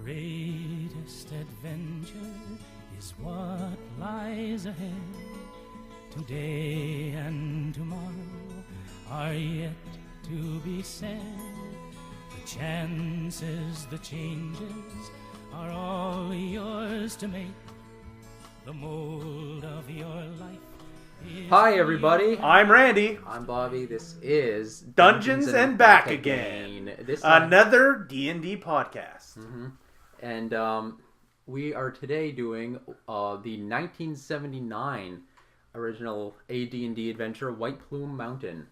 greatest adventure is what lies ahead. Today and tomorrow are yet to be said. The chances, the changes are all yours to make. The mold of your life is... Hi everybody, I'm Randy. I'm Bobby. This is Dungeons and Back Again. This time, Another D&D podcast. and we are today doing the 1979 original AD&D adventure, White Plume Mountain.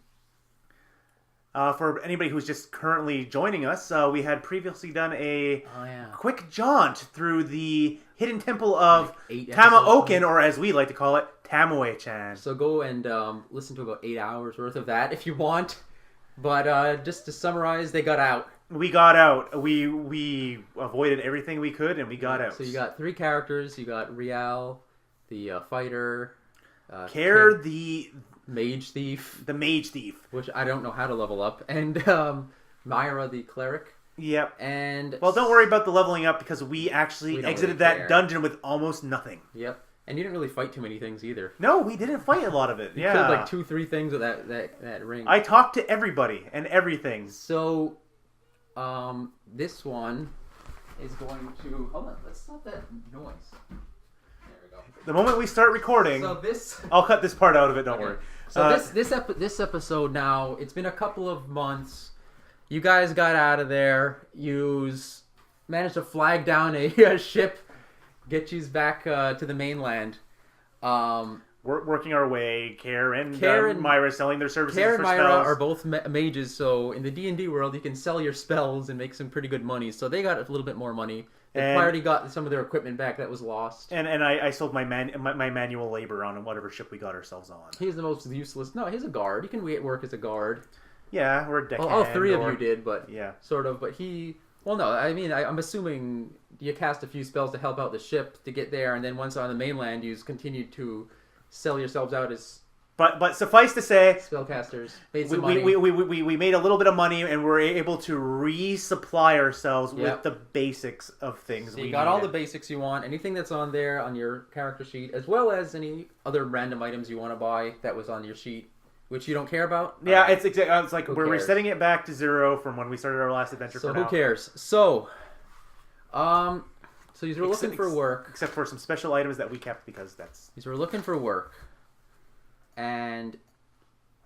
For anybody who's just currently joining us, we had previously done a yeah. quick jaunt through the hidden temple of Like 8 episodes. Tamaoken, or as we like to call it, Tamoe-chan. So go and listen to about 8 hours worth of that if you want. But just to summarize, they got out. We got out. We avoided everything we could, and we got out. So you got 3 characters. You got Rhial, the fighter. Cair, the mage thief. The mage thief. Which I don't know how to level up. And Myra, the cleric. Yep. And well, don't worry about the leveling up because we actually exited that care. dungeon with almost nothing. Yep. And you didn't really fight too many things either. No, we didn't fight a lot of it. You yeah. killed like 2-3 things with that ring. I talked to everybody and everything. So, this one is going to... Hold on, let's stop that noise. There we go. The moment we start recording, So this... I'll cut this part out of it, don't worry. So this episode now, it's been a couple of months. You guys got out of there. You managed to flag down a ship, get you back to the mainland. We're working our way. Cair and Myra selling their services Cair for and Myra spells. are both mages, so in the D&D world, you can sell your spells and make some pretty good money. So they got a little bit more money. They already got some of their equipment back that was lost. And I sold my manual labor on whatever ship we got ourselves on. He's the most useless. No, he's a guard. He can work as a guard. Yeah, we're a deckhand. Well, all 3 of you did, but yeah, sort of. But he... Well, no, I mean, I'm assuming you cast a few spells to help out the ship to get there, and then once on the mainland, you continued to sell yourselves out as... But suffice to say, spellcasters. We made a little bit of money, and we're able to resupply ourselves with the basics of things. So you got all the basics you want, anything that's on there on your character sheet, as well as any other random items you want to buy that was on your sheet, which you don't care about. Yeah, it's like we're cares? resetting it back to 0 from when we started our last adventure. So for who now. cares? So these were looking for work, except for some special items that we kept because these were looking for work. And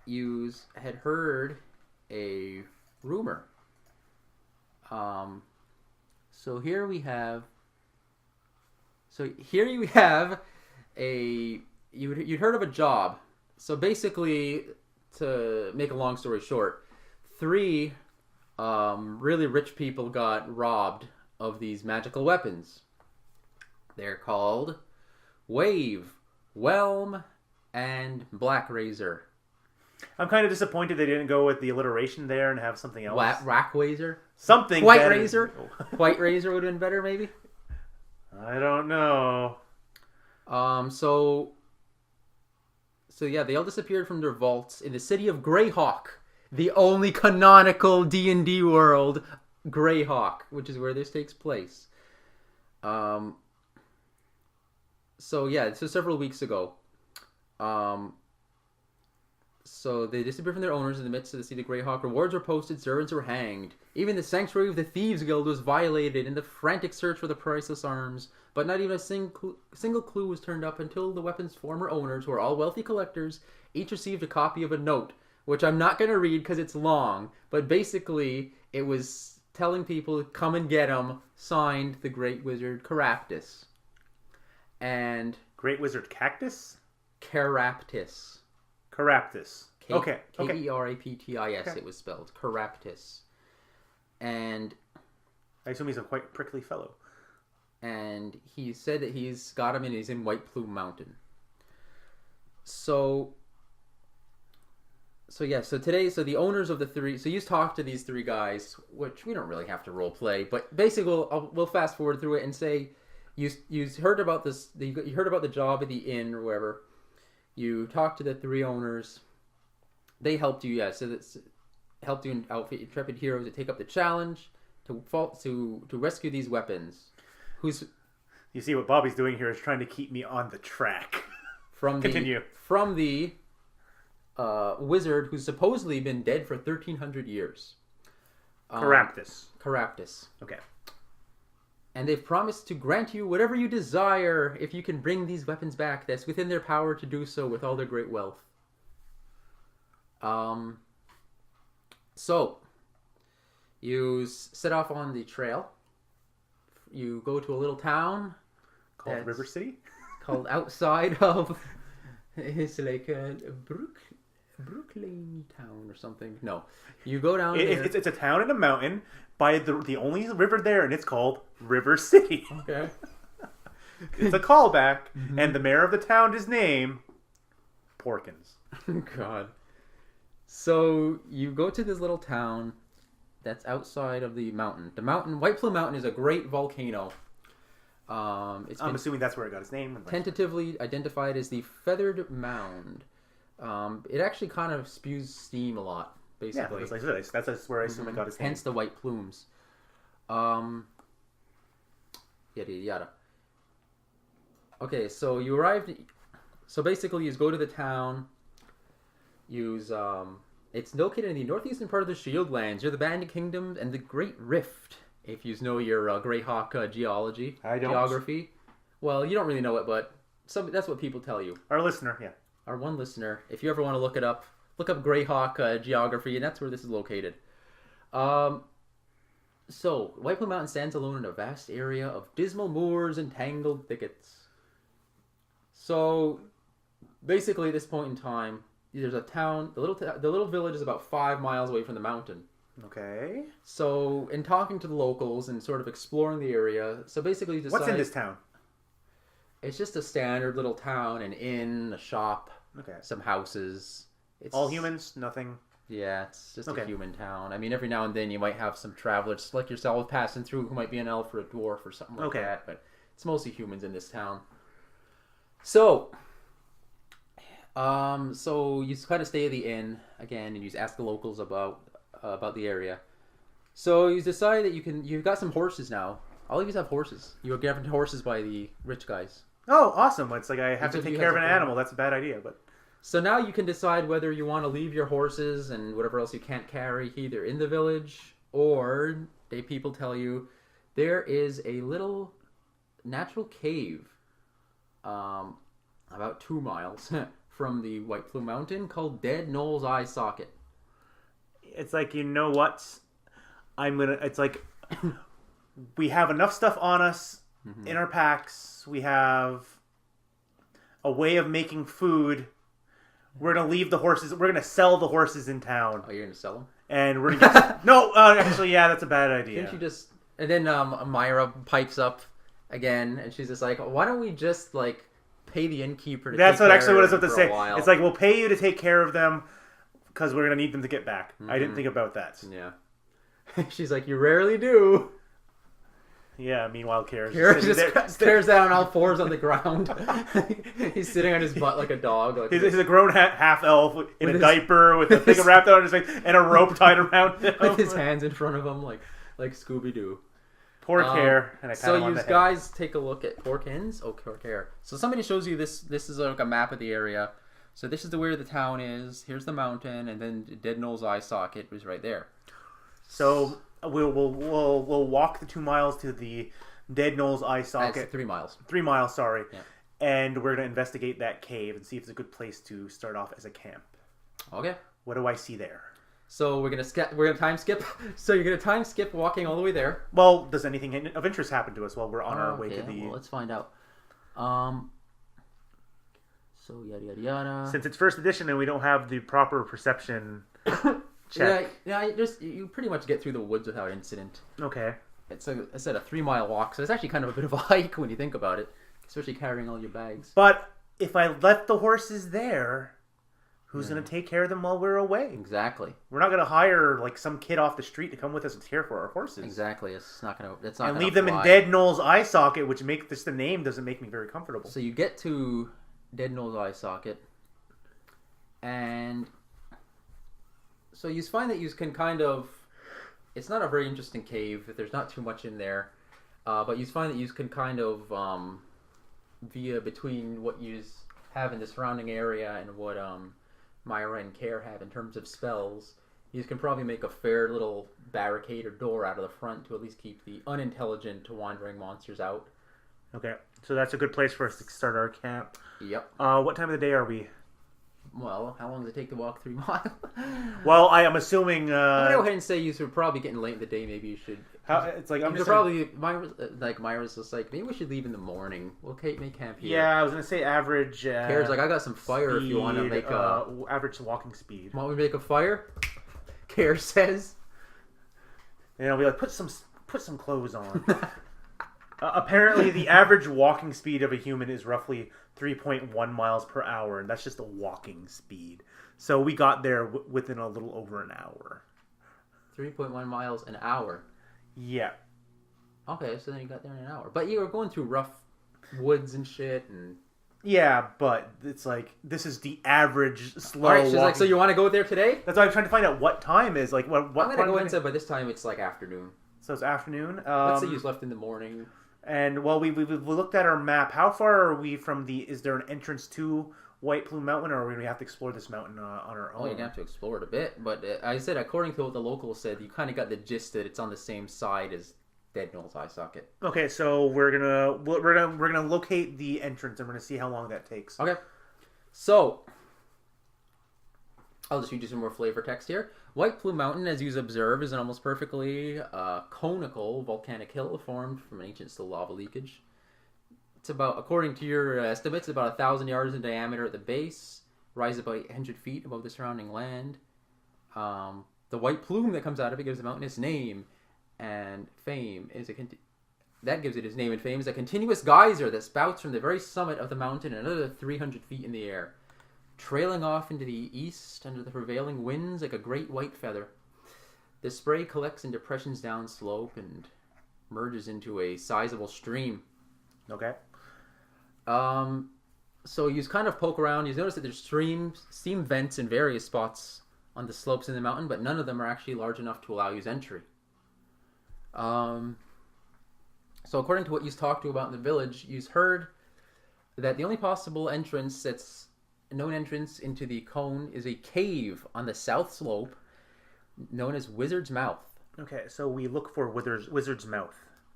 you had heard a rumor. So here we have. So here you have you'd heard of a job. So basically, to make a long story short, 3 really rich people got robbed of these magical weapons. They're called Wave, Whelm, and Black Razor. I'm kind of disappointed they didn't go with the alliteration there and have something else. Rack Razor? Something White better. Razor? White Razor would have been better, maybe? I don't know. So yeah, they all disappeared from their vaults in the city of Greyhawk, the only canonical D&D world, Greyhawk, which is where this takes place. So several weeks ago, so they disappeared from their owners in the midst of the city of Greyhawk. Rewards were posted, servants were hanged. Even the sanctuary of the Thieves Guild was violated in the frantic search for the priceless arms. But not even a single clue was turned up until the weapon's former owners, who are all wealthy collectors, each received a copy of a note, which I'm not going to read because it's long. But basically, it was telling people, come and get them, signed the Great Wizard Caraptus. And... Great Wizard Cactus? Caraptus. Caraptus. Okay. Keraptis, Okay. It was spelled. Caraptus. And I assume he's a quite prickly fellow. And he said that he's got him and he's in White Plume Mountain. So today, the owners of the 3, so you talked to these 3 guys, which we don't really have to role play, but basically we'll fast forward through it and say, you heard about this, you heard about the job at the inn or wherever. You talked to the 3 owners. They helped you, helped you outfit intrepid heroes to take up the challenge to rescue these weapons. You see what Bobby's doing here is trying to keep me on the track. Continue. From the wizard who's supposedly been dead for 1,300 years. Caraptus. Okay. And they've promised to grant you whatever you desire if you can bring these weapons back. That's within their power to do so with all their great wealth. So, you set off on the trail. You go to a little town called River City. Called outside of. It's like Brooklyn town or something. No, you go down there. It's a town in a mountain by the only river there, and it's called River City. Okay. It's a callback, and the mayor of the town is named Porkins. God. So you go to this little town that's outside of the mountain. The mountain, White Plume Mountain, is a great volcano. I'm assuming that's where it got its name. Tentatively identified as the Feathered Mound. It actually kind of spews steam a lot, basically. Yeah, that's where I assume it got its name. Hence the white plumes. Yada yada. Okay, so you arrived. So basically, you go to the town. It's located in the northeastern part of the Shieldlands. You're the Bandit Kingdom and the Great Rift. If you know your Greyhawk geology, I don't. Geography. Well, you don't really know it, but that's what people tell you. Our listener, yeah. Our one listener. If you ever want to look up Greyhawk geography, and that's where this is located. So, White Plume Mountain stands alone in a vast area of dismal moors and tangled thickets. So, basically, at this point in time, there's a town. The little village is about 5 miles away from the mountain. Okay. So, in talking to the locals and sort of exploring the area, so basically you decide... What's in this town? It's just a standard little town, an inn, a shop, some houses. It's all humans? Nothing? Yeah, it's just a human town. I mean, every now and then you might have some travelers like yourself passing through who might be an elf or a dwarf or something like that, but it's mostly humans in this town. So you kind of stay at the inn again, and you just ask the locals about the area. So you decide that you've got some horses now. All of you have horses. You were given horses by the rich guys. Oh, awesome! It's like I have to take care of an animal. That's a bad idea, but so now you can decide whether you want to leave your horses and whatever else you can't carry either in the village, or people tell you there is a little natural cave, about 2 miles from the White Plume Mountain called Dead Knoll's Eye Socket. It's like, you know what? It's like we have enough stuff on us in our packs. We have a way of making food. We're going to leave the horses. We're going to sell the horses in town. Oh, you're going to sell them? And we're going to no, actually, yeah, that's a bad idea. Didn't you just... And then Myra pipes up again, and she's just like, why don't we just, like, pay the innkeeper to That's take care actually what I was of about to say. While. It's like, we'll pay you to take care of them because we're going to need them to get back. I didn't think about that. Yeah. She's like, you rarely do. Yeah, meanwhile, Cair just stares down on all fours on the ground. He's sitting on his butt like a dog. Like he's a grown half-elf in a diaper with a thing wrapped around his face and a rope tied around him. With his hands in front of him like Scooby-Doo. Poor Cair. And I pat him on the head. Guys take a look at Porkins. Oh, poor Cair. So somebody shows you this. This is like a map of the area. So this is where the town is. Here's the mountain, and then Dead Knoll's Eye Socket was right there. So we'll walk the 2 miles to the Dead Knoll's Eye Socket. That's 3 miles. 3 miles, sorry. Yeah. And we're going to investigate that cave and see if it's a good place to start off as a camp. Okay. What do I see there? So we're gonna time skip. So you're gonna time skip walking all the way there. Well, does anything of interest happen to us while we're on our way to the? Well, let's find out. So yada yada yada. Since it's first edition and we don't have the proper perception check. Yeah. You pretty much get through the woods without incident. Okay. It's a 3 mile walk, so it's actually kind of a bit of a hike when you think about it, especially carrying all your bags. But if I left the horses there, who's going to take care of them while we're away? Exactly. We're not going to hire like some kid off the street to come with us and care for our horses. Exactly. It's not going to. It's not. And leave them in Dead Knoll's Eye Socket, which the name doesn't make me very comfortable. So you get to Dead Knoll's Eye Socket, and so you find that you can kind of it's not a very interesting cave. There's not too much in there. But you find that you can kind of, via between what you have in the surrounding area and what Myra and Cair have in terms of spells, you can probably make a fair little barricade or door out of the front to at least keep the unintelligent wandering monsters out. Okay, so that's a good place for us to start our camp. Yep. What time of the day are we? Well, how long does it take to walk 3 miles? Well, I am assuming. I'm gonna go ahead and say you should probably getting late in the day. Maybe you should. It's like I'm you just probably Myra's just like maybe we should leave in the morning. We'll make camp here. Yeah, I was gonna say average. Cair's like I got some fire speed, if you want to make a average walking speed. Want we make a fire? Cair says. And I'll be like, put some clothes on. Apparently, the average walking speed of a human is roughly 3.1 miles per hour, and that's just a walking speed. So we got there within a little over an hour. 3.1 miles an hour. Yeah. Okay, so then you got there in an hour. But you were going through rough woods and shit, and yeah, but it's like this is the average slow. All right, she's walking. like, so you want to go there today? That's why I'm trying to find out what time is. Like, what I'm gonna go and say by this time it's like afternoon. So it's afternoon. Let's say you left in the morning. And well, we looked at our map. How far are we from the? Is there an entrance to White Plume Mountain, or are we going to have to explore this mountain on our own? Oh, you'd have to explore it a bit, but I said according to what the locals said, you kind of got the gist that it's on the same side as Dead Knoll's Eye Socket. Okay, so we're gonna locate the entrance, and we're gonna see how long that takes. Okay, so I'll just read you some more flavor text here. White Plume Mountain, as you observe, is an almost perfectly conical volcanic hill formed from ancient still lava leakage. It's about, according to your estimates, about 1,000 yards in diameter at the base, rises about 800 feet above the surrounding land. The white plume that comes out of it gives the mountain its name and fame. That gives it its name and fame is a continuous geyser that spouts from the very summit of the mountain another 300 feet in the air, trailing off into the east under the prevailing winds like a great white feather. The spray collects in depressions downslope and merges into a sizable stream. Okay. So you kind of poke around. You notice that there's steam vents in various spots on the slopes in the mountain, but none of them are actually large enough to allow you entry. So according to what you talked to about in the village, you heard that the only possible entrance that's known entrance into the cone is a cave on the south slope known as Wizard's Mouth. Okay, so we look for Wizard's Mouth.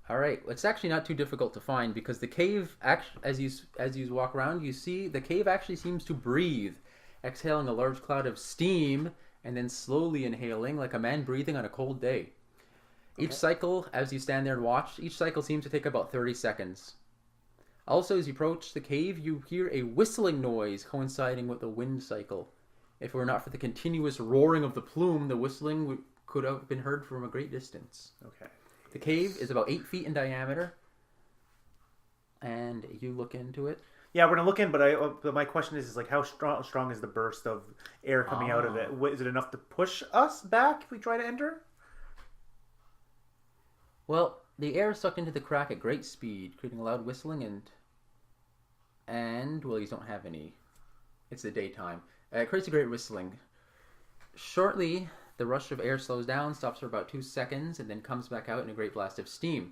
All right, it's actually not too difficult to find because the cave, as you walk around, you see the cave actually seems to breathe, exhaling a large cloud of steam and then slowly inhaling like a man breathing on a cold day. Each cycle, as you stand there and watch, each cycle seems to take about 30 seconds. Also, as you approach the cave, you hear a whistling noise coinciding with the wind cycle. If it were not for the continuous roaring of the plume, the whistling could have been heard from a great distance. Okay. The cave is about 8 feet in diameter, and you look into it. Yeah, we're gonna look in, but my question is like how strong is the burst of air coming out of it? Is it enough to push us back if we try to enter? Well, the air is sucked into the crack at great speed, creating a loud whistling and well, you don't have any. It's the daytime. It creates a great whistling. Shortly, the rush of air slows down, stops for about 2 seconds, and then comes back out in a great blast of steam.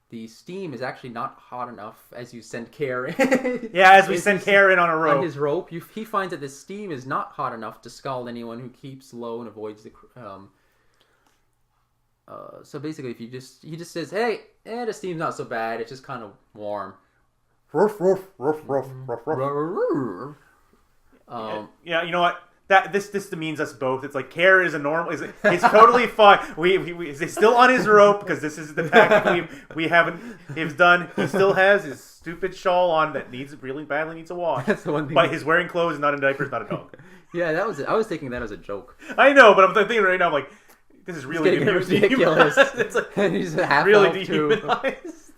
The steam is actually not hot enough as you send Cair in. Yeah, as we send Cair in on a rope. On his rope, he finds that the steam is not hot enough to scald anyone who keeps low and avoids the. So basically, if he just says, "Hey, the steam's not so bad. It's just kind of warm." Ruff, ruff, ruff, ruff, ruff, ruff. Yeah, you know what? This demeans us both. It's like Cair is a normal. He's totally fine. He's still on his rope because this is the tactic we haven't. He's done. He still has his stupid shawl on that really badly needs a wash. That's the one thing. But he's wearing clothes, not in diapers, not a dog. Yeah, that was it. I was taking that as a joke. I know, but I'm thinking right now, I'm like, this is really ridiculous. It's like and he's half really elf dehumanized.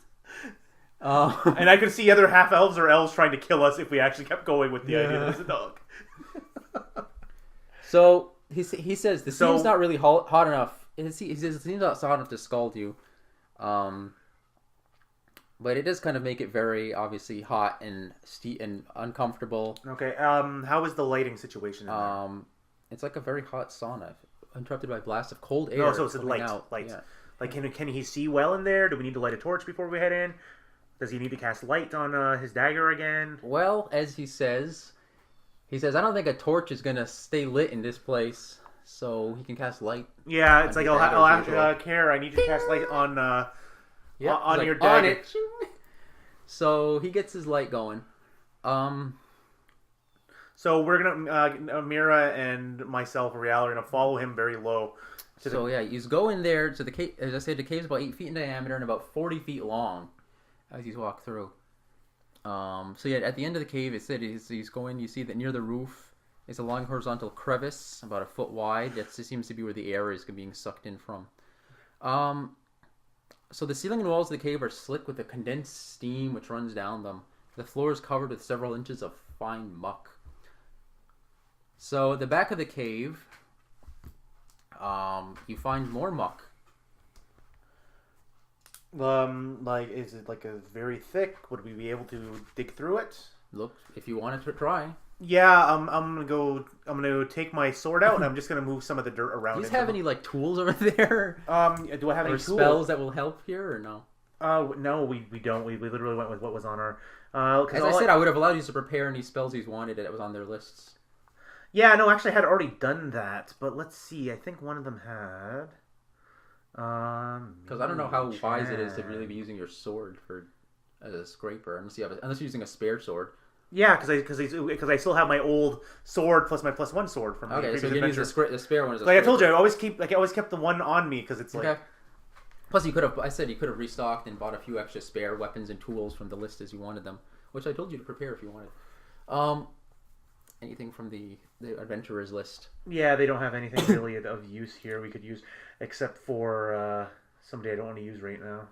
And I could see other half elves or elves trying to kill us if we actually kept going with the idea that it's a dog. So he says the steam's not really hot enough. He says the steam's not hot enough to scald you, but it does kind of make it very obviously hot and uncomfortable. Okay. How is the lighting situation in there? It's like a very hot sauna. interrupted by blasts of cold air. No, so it's coming light. out. Light. Yeah. Like, can he see well in there? Do we need to light a torch before we head in? Does he need to cast light on his dagger again? Well, as he says, I don't think a torch is going to stay lit in this place, so he can cast light. Yeah, it's like, I'll ask Cair, I need you to cast light on like, your dagger. On it. So he gets his light going. So we're gonna Myra and myself, Rhial, are gonna follow him very low. He's going there to the cave. As I said, the cave's about 8 feet in diameter and about 40 feet long. As he's walked through. At the end of the cave, it said he's going. You see that near the roof is a long horizontal crevice, about a foot wide. That seems to be where the air is being sucked in from. So the ceiling and walls of the cave are slick with a condensed steam which runs down them. The floor is covered with several inches of fine muck. So at the back of the cave, you find more muck. Is it like a very thick? Would we be able to dig through it? Look, if you wanted to try. Yeah, I'm gonna take my sword out and I'm just gonna move some of the dirt around. Do you have any two tools over there? Do I have any spells that will help here or no? No, we don't. We literally went with what was on our. As I said, I would have allowed you to prepare any spells you wanted that was on their lists. Yeah, no, actually, I had already done that. But let's see. I think one of them had. Because I don't know how wise it is to really be using your sword as a scraper, unless you're using a spare sword. Yeah, because I still have my old sword plus my +1 sword from okay. So you can use the spare one as a like I told you, I always kept the one on me because it's like. Okay. Plus, you could have restocked and bought a few extra spare weapons and tools from the list as you wanted them, which I told you to prepare if you wanted. Anything from the adventurers list? Yeah, they don't have anything really of use here we could use, except for somebody I don't want to use right now.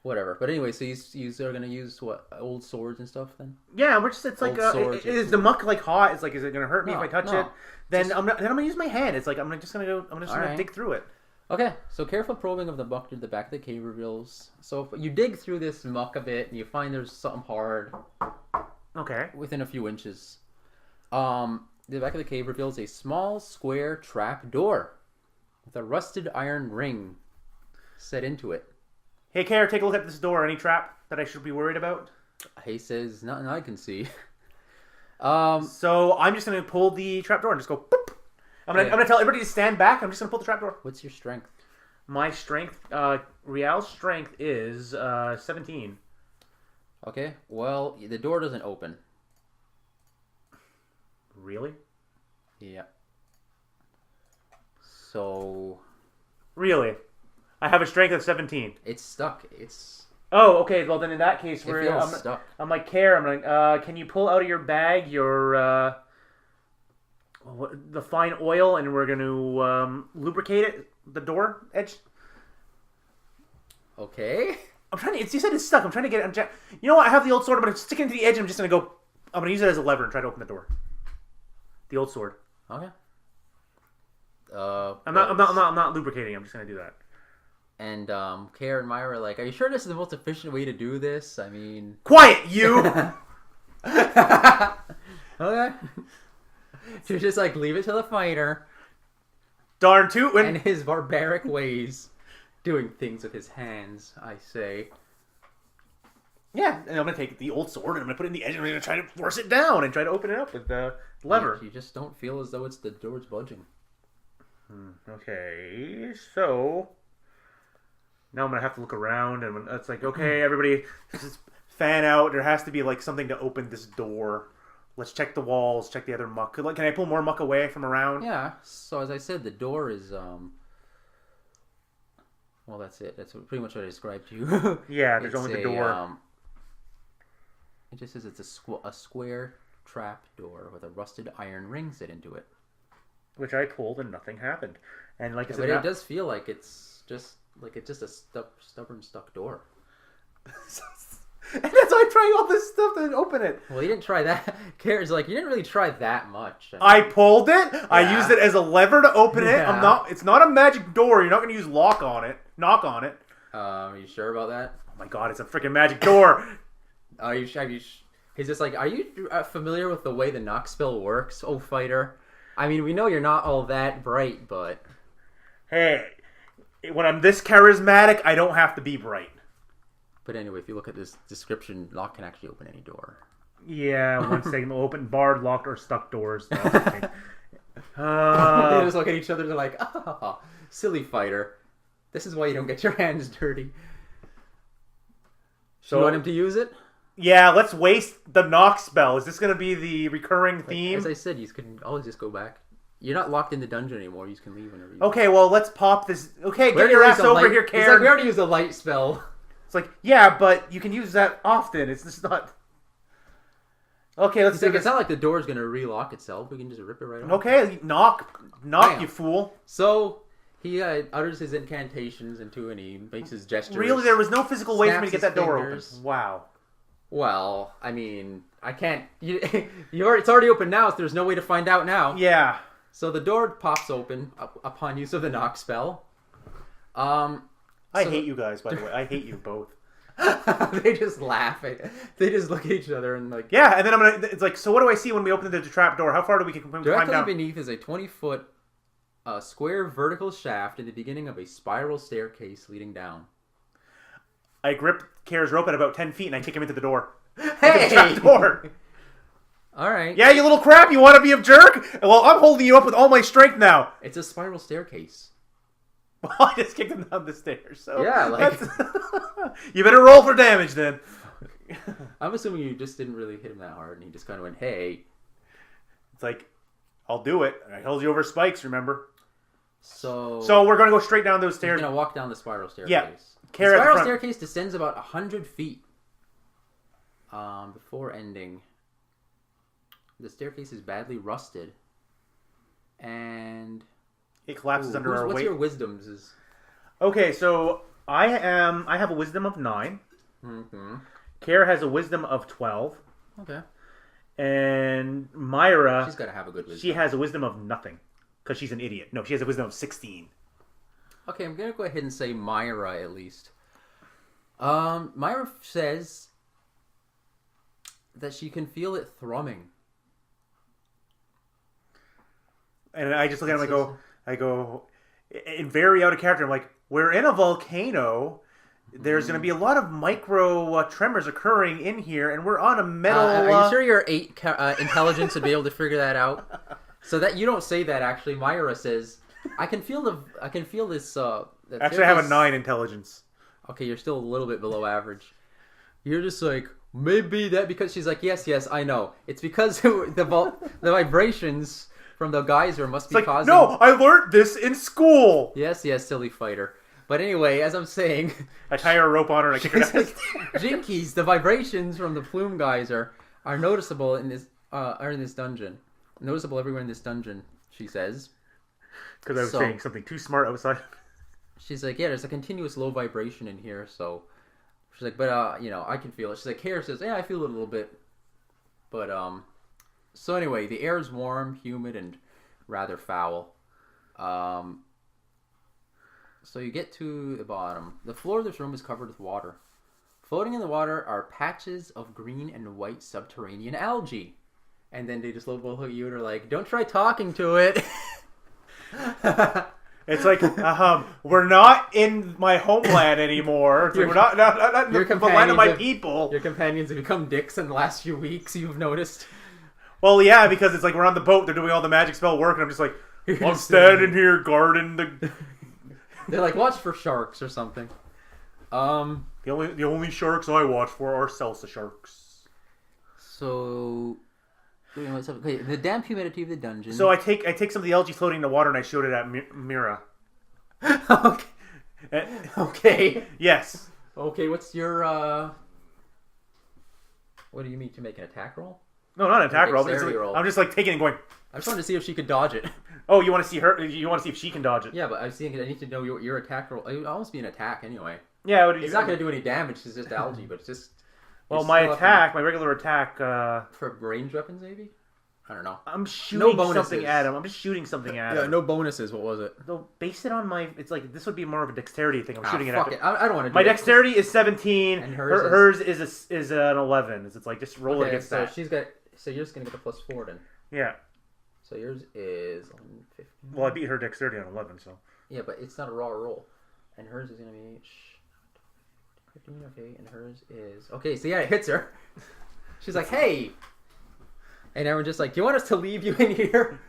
Whatever. But anyway, so you're going to use what, old swords and stuff then? Yeah, it's like is the muck like hot? It's like, is it going to hurt me if I touch it? Then I'm going to use my hand. It's like I'm just going to dig through it. Okay, so careful probing of the muck to the back of the cave reveals. So if you dig through this muck a bit and you find there's something hard. Okay. Within a few inches. The back of the cave reveals a small square trap door with a rusted iron ring set into it. Hey, Cair, take a look at this door. Any trap that I should be worried about? He says, nothing I can see. So I'm just going to pull the trap door and just go boop. I'm gonna tell everybody to stand back. I'm just going to pull the trap door. What's your strength? My strength, Rhial's strength is 17. Okay, well, the door doesn't open. Really? Yeah. So... Really? I have a strength of 17. It's stuck. Oh, okay. Well, then in that case, I'm stuck. I'm like, Cair, I'm like, can you pull out of your bag your the fine oil, and we're going to lubricate it, the door edge? Okay. I'm trying to. You said it's stuck. I'm trying to get it. You know what? I have the old sword. I'm going to stick it into the edge. I'm just going to go. I'm going to use it as a lever and try to open the door. The old sword. Okay. I'm not lubricating. I'm just going to do that. And Cair and Myra are like, are you sure this is the most efficient way to do this? I mean... Quiet, you! Okay. So just like, leave it to the fighter. Darn tootin'! And his barbaric ways. Doing things with his hands, I say. Yeah, and I'm going to take the old sword and I'm going to put it in the edge and I'm going to try to force it down and try to open it up with the lever. You just don't feel as though the door's budging. Okay, so... Now I'm going to have to look around, and it's like, okay, everybody, just fan out. There has to be, like, something to open this door. Let's check the walls, check the other muck. Can I pull more muck away from around? Yeah, so as I said, the door is, well, that's it. That's pretty much what I described to you. Yeah, there's only the door. It just says it's a square trap door with a rusted iron ring set into it. Which I pulled, and nothing happened. And like I said... But it does feel like it's just... Like, it's just a stubborn, stuck door. And that's why I'm trying all this stuff to open it. Well, you didn't try that. Cair's like, you didn't really try that much. I pulled it. Yeah. I used it as a lever to open it. It's not a magic door. You're not going to use knock on it. Are you sure about that? Oh my god, it's a freaking magic door. He's just like, are you familiar with the way the knock spell works, oh fighter? I mean, we know you're not all that bright, but... Hey, when I'm this charismatic, I don't have to be bright. But anyway, if you look at this description, lock can actually open any door. Yeah, one segment open, barred, locked, or stuck doors. No, okay. They just look at each other, they're like, ah, silly fighter. This is why you don't get your hands dirty. So you want him to use it? Yeah, let's waste the knock spell. Is this going to be the recurring theme? As I said, you can always just go back. You're not locked in the dungeon anymore. You can leave whenever you Okay, well, let's pop this. Okay, get your ass over here, Cair. It's like we already used a light spell. It's like, yeah, but you can use that often. It's just not... Okay, let's do this. It's not like the door's going to relock itself. We can just rip it right off. Okay, knock, you fool. So... he utters his incantations into and he makes his gestures. Really? There was no physical way for me to get that door open. Wow. Well, I mean, I can't... it's already open now, so there's no way to find out now. Yeah. So the door pops open upon use of the knock spell. I hate you guys, by the way. I hate you both. They just laugh. They just look at each other and like... Yeah, and then it's like, so what do I see when we open the trap door? How far do we climb down? Directly beneath is a 20-foot... a square vertical shaft in the beginning of a spiral staircase leading down. I grip Cair's rope at about 10 feet and I kick him into the door. Hey! The door. Alright. Yeah, you little crap, you want to be a jerk? Well, I'm holding you up with all my strength now. It's a spiral staircase. Well, I just kicked him down the stairs, so... Yeah, like... You better roll for damage, then. I'm assuming you just didn't really hit him that hard and he just kind of went, hey. It's like, I'll do it. I held you over spikes, remember? So we're going to go straight down those stairs. You're going to walk down the spiral staircase. Yeah. The spiral staircase descends about 100 feet before ending. The staircase is badly rusted. And... it collapses under our weight. What's your wisdoms? Okay, so I have a wisdom of 9. Mm-hmm. Cair has a wisdom of 12. Okay. And Myra... she's got to have a good wisdom. She has a wisdom of nothing. Because she's an idiot. No, she has a wisdom of 16. Okay, I'm going to go ahead and say Myra at least. Myra says that she can feel it thrumming. And I just look at him, I go, in very out of character, I'm like, we're in a volcano. There's going to be a lot of micro tremors occurring in here, and we're on a metal... are you sure your 8 intelligence would be able to figure that out? So that you don't say that actually. Myra says, I can feel this. Actually, I have a 9 intelligence. Okay, you're still a little bit below average. You're just like, maybe that because she's like, yes, I know. It's because the vibrations from the geyser must be causing... No, I learned this in school. Yes, silly fighter. But anyway, as I'm saying, I tie her a rope on her and I kick her down. Jinkies, the vibrations from the Plume geyser are noticeable in this dungeon. Noticeable everywhere in this dungeon, she says. Because I was saying something too smart outside. She's like, yeah, there's a continuous low vibration in here, so... she's like, but, I can feel it. She's like, Cair says, yeah, I feel it a little bit. But, so anyway, the air is warm, humid, and rather foul. So you get to the bottom. The floor of this room is covered with water. Floating in the water are patches of green and white subterranean algae. And then they just look at you and are like, don't try talking to it. It's like, we're not in my homeland anymore. We're not in the land of my people. Your companions have become dicks in the last few weeks, you've noticed. Well, yeah, because it's like we're on the boat, they're doing all the magic spell work, and I'm just like, I'm standing here guarding the... They're like, watch for sharks or something. The only sharks I watch for are salsa sharks. So... okay, the damp humidity of the dungeon. So I take some of the algae floating in the water and I shoot it at Myra. Okay. Okay. Yes. Okay, what's your what do you mean to make an attack roll? No, not an attack roll. Roll. I'm just like taking it and going. I just wanted to see if she could dodge it. Oh, you want to see her? You want to see if she can dodge it? Yeah, but I need to know your attack roll. It would almost be an attack anyway. Yeah, it's not going to do any damage. It's just algae, but it's just. Well, my regular attack... for ranged weapons, maybe? I don't know. I'm shooting something at him. I'm just shooting something at him. Yeah, no bonuses. What was it? No, base it on my... It's like, this would be more of a dexterity thing. I'm shooting it at it. I don't want to do my dexterity is 17. And hers is an 11. It's like, just roll it against that. So you're just going to get the +4 then. Yeah. So yours is 15. Well, I beat her dexterity on 11, so. Yeah, but it's not a raw roll. And hers is going to be 15, okay, and hers is... Okay, so yeah, it hits her. She's like, hey! And everyone's just like, do you want us to leave you in here?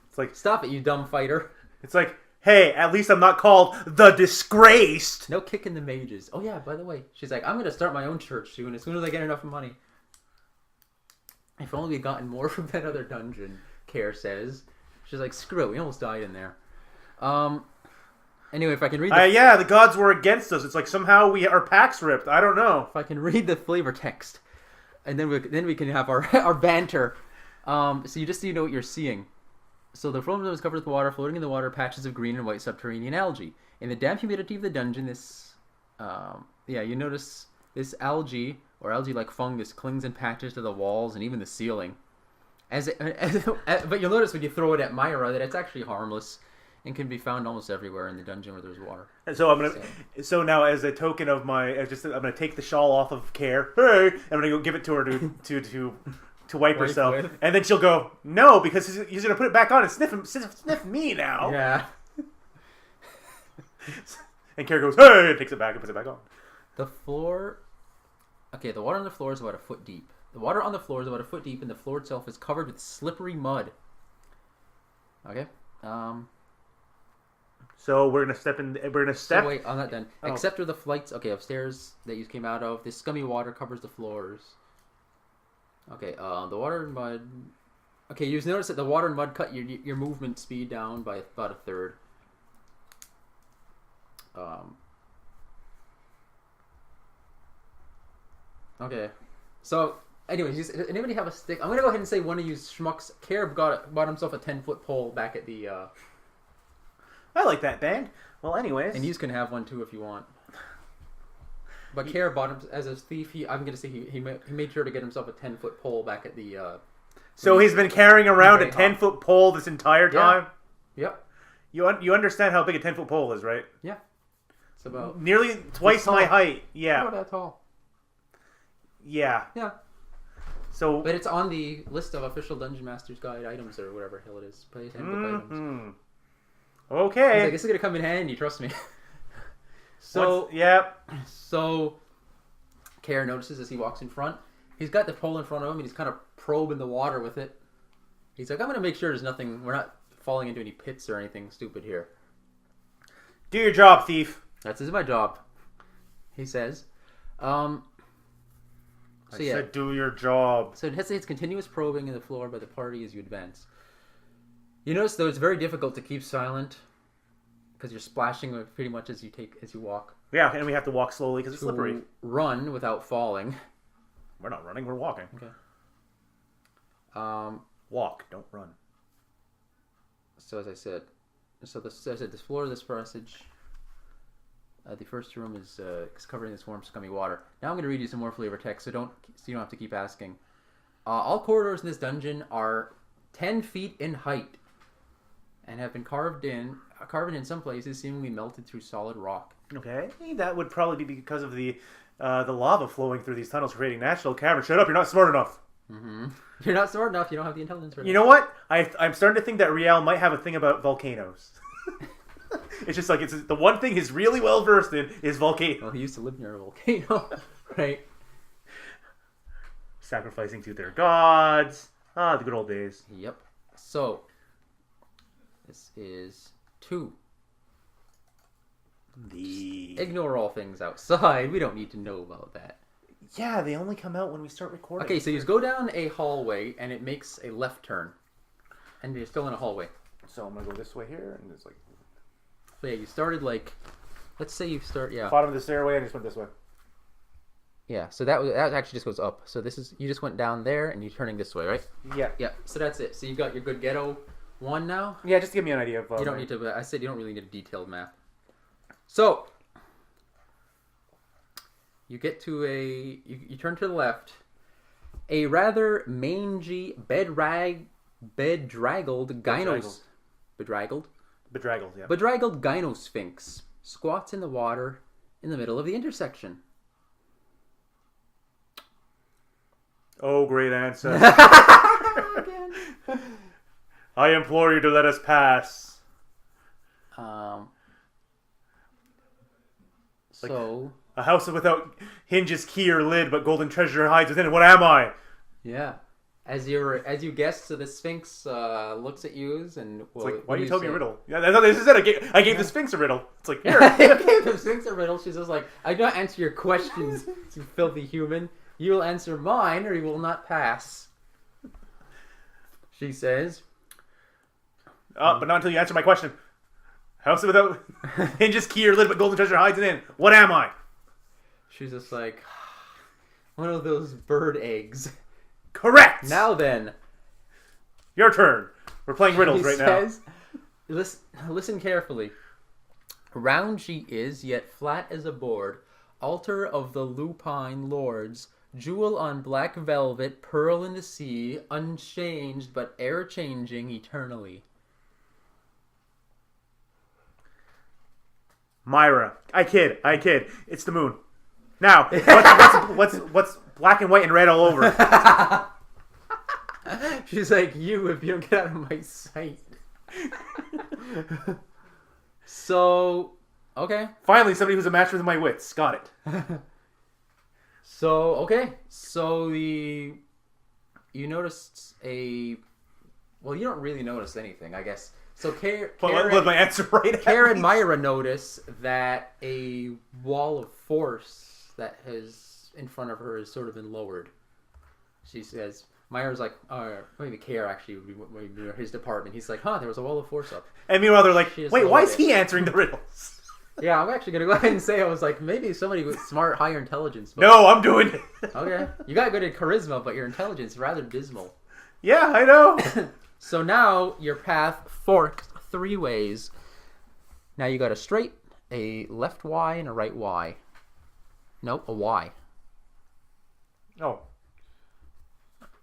It's like... Stop it, you dumb fighter. It's like, hey, at least I'm not called the Disgraced! No kicking the mages. Oh yeah, by the way, she's like, I'm going to start my own church soon, as soon as I get enough money. If only we'd gotten more from that other dungeon, Cair says. She's like, screw it, we almost died in there. Anyway, if I can read yeah, the gods were against us. It's like somehow our packs ripped. I don't know. If I can read the flavor text, and then we can have our banter. So you know what you're seeing. So the floor is covered with water, floating in the water, patches of green and white subterranean algae. In the damp humidity of the dungeon, you notice this algae or algae-like fungus clings in patches to the walls and even the ceiling. But you'll notice when you throw it at Myra that it's actually harmless. And can be found almost everywhere in the dungeon where there's water. And so So now, as a token of I'm gonna take the shawl off of Cair. Hey, I'm gonna go give it to her to wipe herself, with. And then she'll go no because he's gonna put it back on and sniff me now. Yeah. And Cair goes hey, and takes it back and puts it back on. The floor. Okay, the water on the floor is about a foot deep. The water on the floor is about a foot deep, and the floor itself is covered with slippery mud. Okay. So we're gonna step in. We're gonna step. So wait, I'm not done. Oh. Except for the flights. Okay, upstairs that you came out of. This scummy water covers the floors. Okay, the water and mud. Okay, you notice that the water and mud cut your movement speed down by about a third. Okay, so anyways, does anybody have a stick? I'm gonna go ahead and say one of you schmucks. Cair bought himself a 10-foot pole back at the. I like that band. Well, anyways. And you can have one too if you want. But Cair bought him as a thief. I'm going to say he made sure to get himself a 10-foot pole back at the... So he's been carrying around a 10-foot pole this entire time? Yeah. Yep. You understand how big a 10-foot pole is, right? Yeah. It's about... Nearly twice my height. Yeah. Not that tall. Yeah. Yeah. So... But it's on the list of official Dungeon Master's Guide items or whatever the hell it is. Player's handbook items. Okay. He's like, this is going to come in handy, trust me. So Cair notices as he walks in front, he's got the pole in front of him and he's kind of probing the water with it. He's like, I'm going to make sure there's nothing, we're not falling into any pits or anything stupid here. Do your job, thief. This is my job, he says. I said do your job. So it hesitates continuous probing in the floor by the party as you advance. You notice, though, it's very difficult to keep silent because you're splashing pretty much as you walk. Yeah, and we have to walk slowly because it's slippery. Run without falling. We're not running, we're walking. Okay. Walk, don't run. So as I said, this floor of this passage, the first room is covered in this warm, scummy water. Now I'm going to read you some more flavor text, so you don't have to keep asking. All corridors in this dungeon are 10 feet in height. And have been carved in some places, seemingly melted through solid rock. Okay, that would probably be because of the lava flowing through these tunnels, creating natural caverns. Shut up! You're not smart enough. Mm-hmm. You're not smart enough. You don't have the intelligence for it. You know what? I'm starting to think that Rhial might have a thing about volcanoes. It's just like the one thing he's really well versed in is volcanoes. Well, he used to live near a volcano, right? Sacrificing to their gods. Ah, the good old days. Yep. So. This is 2. Ignore all things outside. We don't need to know about that. Yeah, they only come out when we start recording. Okay, so you go down a hallway, and it makes a left turn. And you're still in a hallway. So I'm going to go this way here, and it's like... So yeah, you started like... Let's say you start, yeah. Bottom of the stairway, and just went this way. Yeah, so that actually just goes up. So you just went down there, and you're turning this way, right? Yeah. Yeah, so that's it. So you got your good ghetto... 1 now? Yeah, just give me an idea of... you don't need to... I said you don't really need a detailed map. So, you get to you turn to the left. A rather mangy, bedraggled gynos... Bedraggled? Bedraggled, yeah. Bedraggled gynosphinx squats in the water in the middle of the intersection. Oh, great answer. Again. I implore you to let us pass. So a house without hinges, key, or lid, but golden treasure hides within it. What am I? yeah, as you guessed, so the Sphinx looks at you and It's like, why do you tell me a riddle? Yeah, this is it. I gave the Sphinx a riddle. It's like, here. I gave the Sphinx a riddle. She's just like, I do not answer your questions, you filthy human. You will answer mine, or you will not pass. She says. But not until you answer my question. House without hinges, key, or lid, but golden treasure hides within. What am I? She's just like, one of those bird eggs. Correct. Now then, your turn. We're playing riddles right says, now. Listen carefully. Round she is, yet flat as a board. Altar of the lupine lords. Jewel on black velvet, pearl in the sea, unchanged but e'er changing eternally. Myra. I kid. It's the moon. Now, what's black and white and red all over? She's like, you, if you don't get out of my sight. So, okay. Finally, somebody who's a match with my wits. Got it. So, okay. So, you noticed well, you don't really notice anything, I guess. So, Cair Let my answer right. Cair and Myra notice that a wall of force that is in front of her has sort of been lowered. She says, Myra's like, maybe Cair actually would be his department. He's like, there was a wall of force up. And meanwhile, they're like, wait, why is he answering the riddles? Yeah, I'm actually going to go ahead and say I was like, maybe somebody with smart, higher intelligence. But... No, I'm doing it. Okay. You got good at charisma, but your intelligence is rather dismal. Yeah, I know. So now your path forks 3 ways. Now you got a straight, a left Y, and a right Y. Nope, a Y. Oh.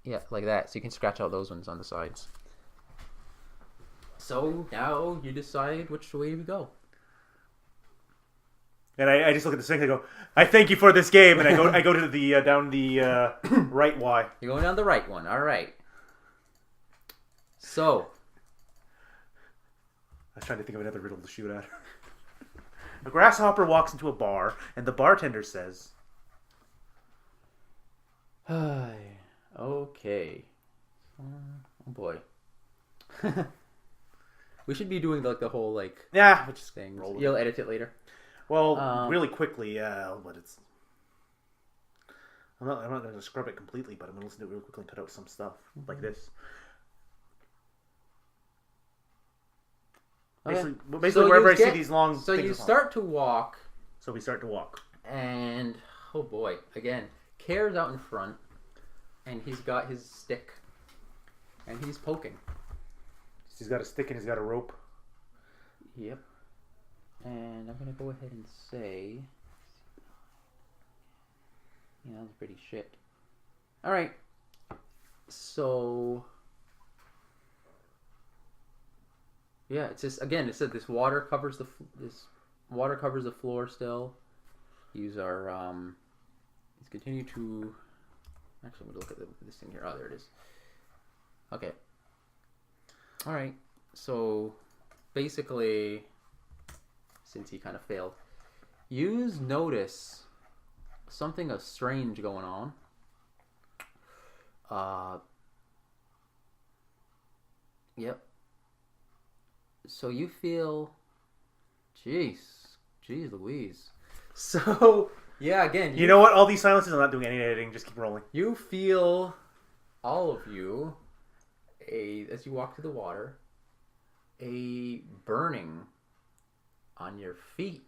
Yeah, like that. So you can scratch out those ones on the sides. So now you decide which way we go. And I just look at the Sphinx and I go, I thank you for this game. And I go to the down the right Y. You're going down the right one. All right. So. I was trying to think of another riddle to shoot at. A grasshopper walks into a bar, and the bartender says, okay. Oh boy. We should be doing like the whole like which things. roll You'll edit it later. Well, really quickly, but it's. I'm not going to scrub it completely, but I'm going to listen to it real quickly and cut out some stuff like this. Okay. Basically, So wherever I you see these long. So you start to walk. So we start to walk, and oh boy, again, Cair's out in front, and he's got his stick, and he's poking. He's got a stick and he's got a rope. Yep. And I'm gonna go ahead and say, that was pretty shit. All right. So. Yeah, it's just again. It said this water covers the floor still. These are let's continue to. Actually, I'm gonna look at this thing here. Oh, there it is. Okay. All right. So basically, since he kind of failed, you notice something strange going on. Yep. So you feel, jeez Louise. So yeah, again, you know what? All these silences, I'm not doing any editing. Just keep rolling. You feel, all of you, as you walk through the water, a burning on your feet.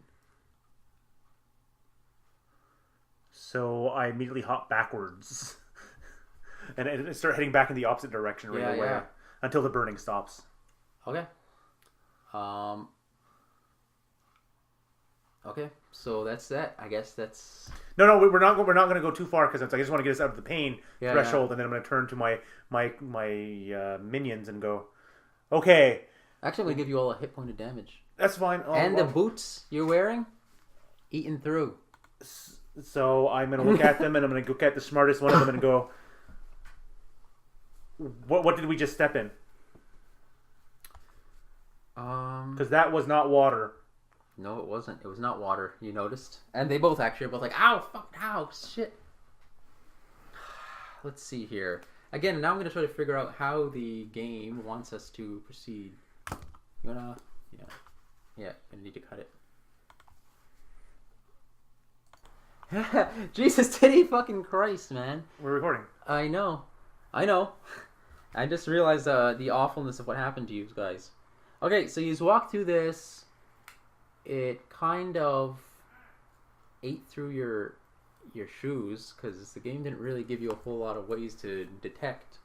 So I immediately hop backwards and start heading back in the opposite direction right away until the burning stops. Okay. Okay, so that's that. I guess that's. No, we're not going to go too far because I just want to get us out of the pain threshold, and then I'm going to turn to my minions and go, okay. Actually, I'm going to give you all a hit point of damage. That's fine. The boots you're wearing, eaten through. So I'm going to look at them, and I'm going to look at the smartest one of them and go, What did we just step in? Because that was not water. No, it wasn't. It was not water. You noticed? And they both actually are both like, ow, fuck, ow, shit. Let's see here. Again, now I'm going to try to figure out how the game wants us to proceed. You wanna... Yeah, I need to cut it. Jesus, titty fucking Christ, man. We're recording. I know. I just realized the awfulness of what happened to you guys. Okay, so you walk through this. It kind of ate through your shoes because the game didn't really give you a whole lot of ways to detect.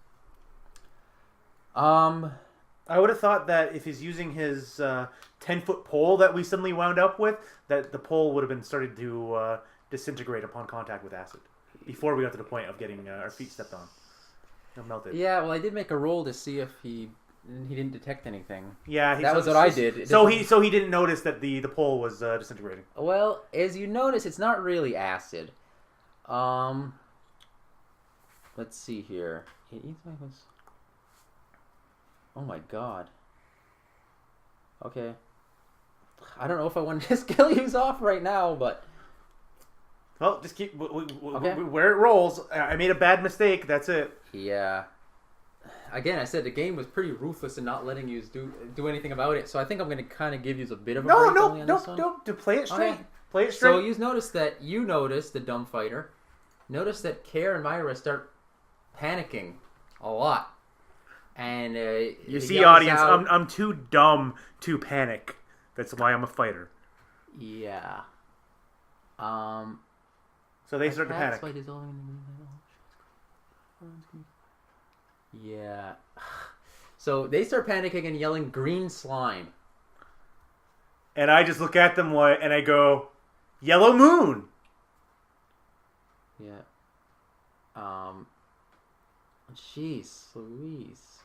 I would have thought that if he's using his 10-foot pole that we suddenly wound up with, that the pole would have been started to disintegrate upon contact with acid before we got to the point of getting our feet stepped on. Melted. Yeah, well, I did make a roll to see if he didn't detect anything. Yeah, that was what I did. So he didn't notice that the pole was disintegrating. Well, as you notice, it's not really acid. Let's see here. It eats my host. Oh my god. Okay. I don't know if I want to just kill you off right now, but... Well, just keep... where it rolls. I made a bad mistake, that's it. Yeah. Again, I said the game was pretty ruthless in not letting you do anything about it, so I think I'm going to kind of give you a bit of a break on this one. No, to play it straight. Okay. Play it straight. So you notice, the dumb fighter, notice that Cair and Myra start panicking a lot. And you see, audience, I'm too dumb to panic. That's why I'm a fighter. Yeah. So they start to panic. Yeah. So they start panicking and yelling green slime. And I just look at them and I go, Yellow Moon! Yeah. Jeez Louise.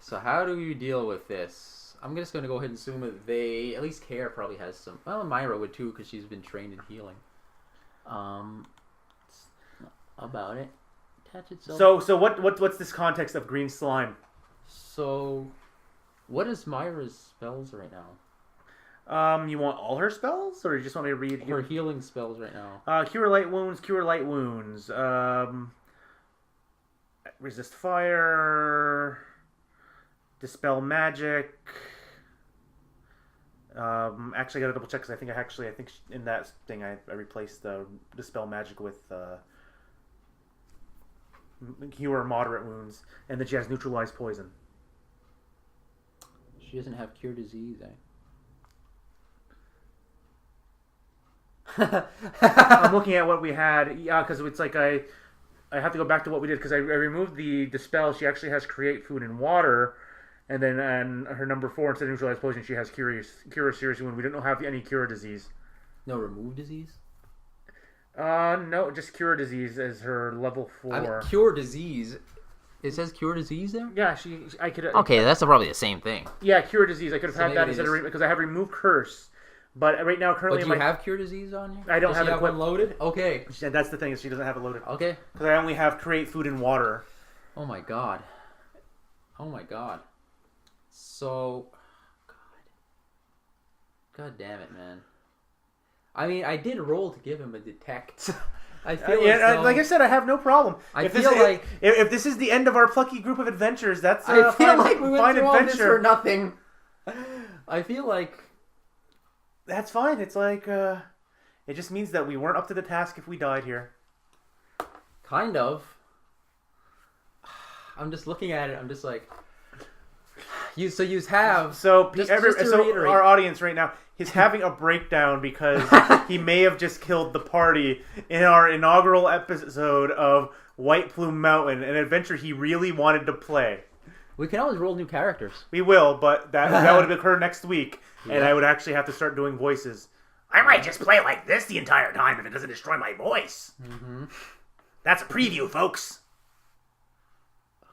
So how do you deal with this? I'm just going to go ahead and assume that at least Cair probably has some... Well, Myra would too, because she's been trained in healing. About it. Attach itself. So what's this context of green slime? So, what is Myra's spells right now? You want all her spells, or you just want me to read her healing spells right now? Cure light wounds. Resist fire. Dispel magic. Actually, I gotta double check because I think in that thing I replaced the dispel magic with cure moderate wounds, and then she has neutralize poison. She doesn't have cure disease, I'm looking at what we had. Yeah, because it's like I have to go back to what we did because I removed the dispel. She actually has create food and water. And then her number 4, instead of neutralize poison, she has cure a serious wound. We don't have any cure disease. No, remove disease? No, just cure disease as her level 4. I mean, cure disease. It says cure disease there? Yeah, I could... Okay, that's probably the same thing. Yeah, cure disease. I could have had that instead of... Because I have remove curse. But right now, currently... But do you have cure disease on here? I don't have it one loaded? Okay. That's the thing, is she doesn't have it loaded. Okay. Because I only have create food and water. Oh my god. Oh my god. So, God damn it, man. I mean, I did roll to give him a detect. I feel like I said, I have no problem. If this is the end of our plucky group of adventures, that's I feel like we went through all this for nothing. I feel like that's fine. It's like it just means that we weren't up to the task if we died here. Kind of. I'm just looking at it. I'm just like. Our audience right now is having a breakdown because he may have just killed the party in our inaugural episode of White Plume Mountain, an adventure he really wanted to play. We can always roll new characters. We will, but that would occur next week, and I would actually have to start doing voices. I might just play like this the entire time if it doesn't destroy my voice. Mm-hmm. That's a preview, folks.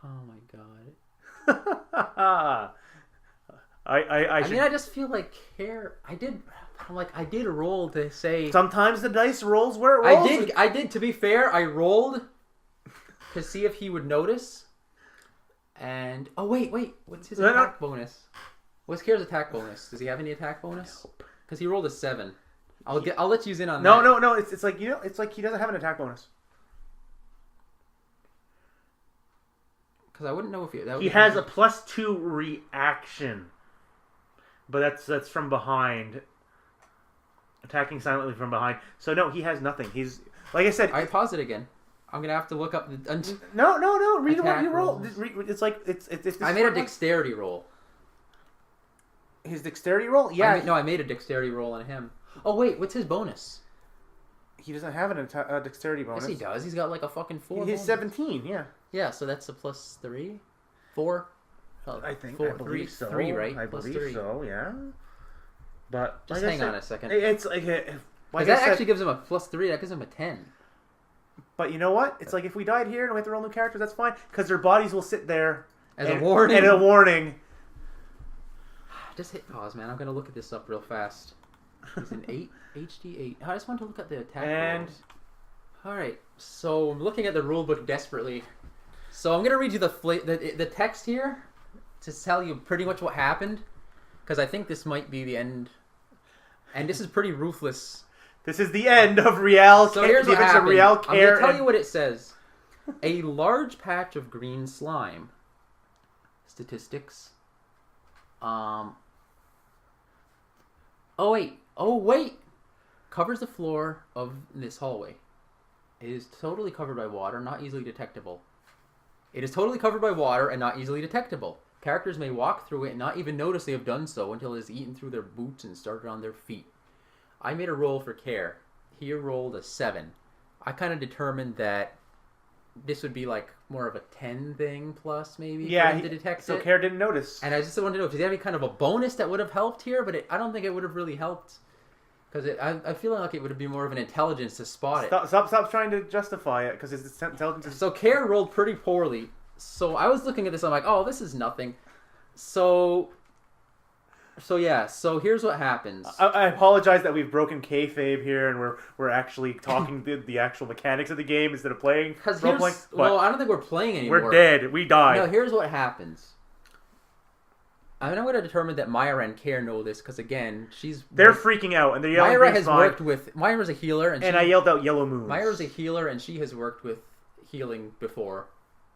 Oh my god. I mean, I just feel like Cair. I did roll to say. Sometimes the dice rolls where it rolls. I did. To be fair, I rolled to see if he would notice. And wait, what's his attack bonus? What's Cair's attack bonus? Does he have any attack bonus? Because he rolled a 7. I'll let you in on that. No. It's like it's like he doesn't have an attack bonus. Because I wouldn't know if he has a +2 reaction, but that's from behind, attacking silently from behind. So no, he has nothing. He's like I said. I pause it again. I'm gonna have to look up the. No. Read what you roll. It's like it's. I made a dexterity roll. His dexterity roll? Yeah. I made a dexterity roll on him. Oh wait, what's his bonus? He doesn't have a dexterity bonus. Yes, he does. He's got like a fucking 4. He's 17. Yeah. Yeah, so that's a +3, 4. I think. 4, I believe 3, so. 3, right? I Plus believe 3. so. Yeah. But just hang on a second. It's like that actually gives him a +3. That gives him a 10. But you know what? It's like if we died here and we have to roll new characters, that's fine because their bodies will sit there as a warning. And a warning. Just hit pause, man. I'm gonna look at this up real fast. He's an 8 HD 8. I just want to look at the attack rolls. All right, so I'm looking at the rulebook desperately. So I'm gonna read you the text here to tell you pretty much what happened, because I think this might be the end. And this is pretty ruthless. This is the end of Rhial. So here's what happened. Rhial, Cair, I'm gonna tell you what it says. A large patch of green slime. Statistics. Oh wait. Covers the floor of this hallway. It is totally covered by water, not easily detectable. It is totally covered by water and not easily detectable. Characters may walk through it and not even notice they have done so until it has eaten through their boots and started on their feet. I made a roll for Cair. He rolled a 7. I kind of determined that this would be like more of a 10 thing plus maybe for him to detect so Cair didn't notice. And I just wanted to know if there's any kind of a bonus that would have helped here, but I don't think it would have really helped. Because I feel like it would be more of an intelligence to spot it. Stop trying to justify it, because his intelligence is... So Cair rolled pretty poorly. So I was looking at this, I'm like, oh, this is nothing. So here's what happens. I apologize that we've broken kayfabe here, and we're actually talking the actual mechanics of the game instead of playing. Well, I don't think we're playing anymore. We're dead. We died. No, here's what happens. I'm going to determine that Myra and Cair know this, because again, they're freaking out, and they're yelling. Myra's a healer, and I yelled out yellow moons. Myra's a healer, and she has worked with healing before.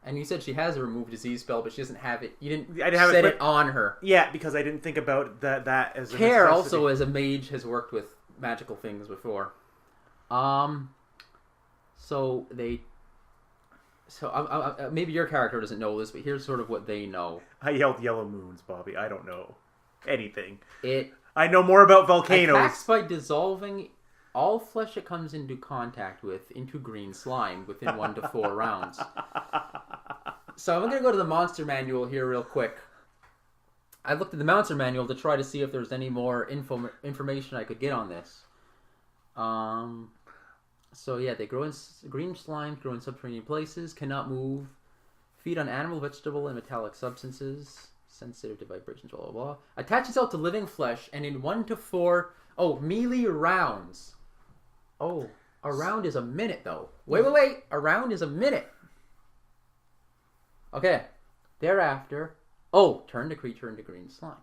And you said she has a remove disease spell, but she doesn't have it. You didn't set it on her. Yeah, because I didn't think about that as a Cair also, as a mage, has worked with magical things before. Maybe your character doesn't know this, but here's sort of what they know. I yelled yellow moons, Bobby. I don't know anything. I know more about volcanoes. Attacks by dissolving all flesh it comes into contact with into green slime within 1 to 4 rounds. So I'm going to go to the monster manual here real quick. I looked at the monster manual to try to see if there's any more information I could get on this. So yeah, they grow in green slimes, grow in subterranean places, cannot move, feed on animal, vegetable, and metallic substances, sensitive to vibrations, blah, blah, blah. Attach itself to living flesh, and in 1 to 4, melee rounds. Oh, a round is a minute, though. Wait. A round is a minute. Okay. Thereafter, turn the creature into green slime.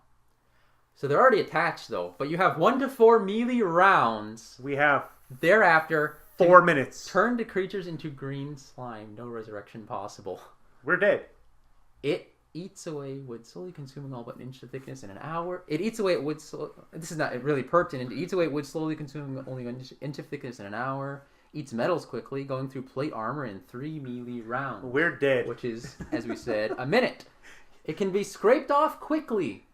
So they're already attached, though. But you have 1 to 4 melee rounds. We have. Thereafter, 4 minutes. Turn the creatures into green slime. No resurrection possible. We're dead. It eats away wood, slowly consuming all but an inch of thickness in an hour. It eats away at wood. This is not really pertinent. It eats away at wood, slowly consuming only an inch of thickness in an hour. Eats metals quickly, going through plate armor in 3 melee rounds. We're dead. Which is, as we said, a minute. It can be scraped off quickly.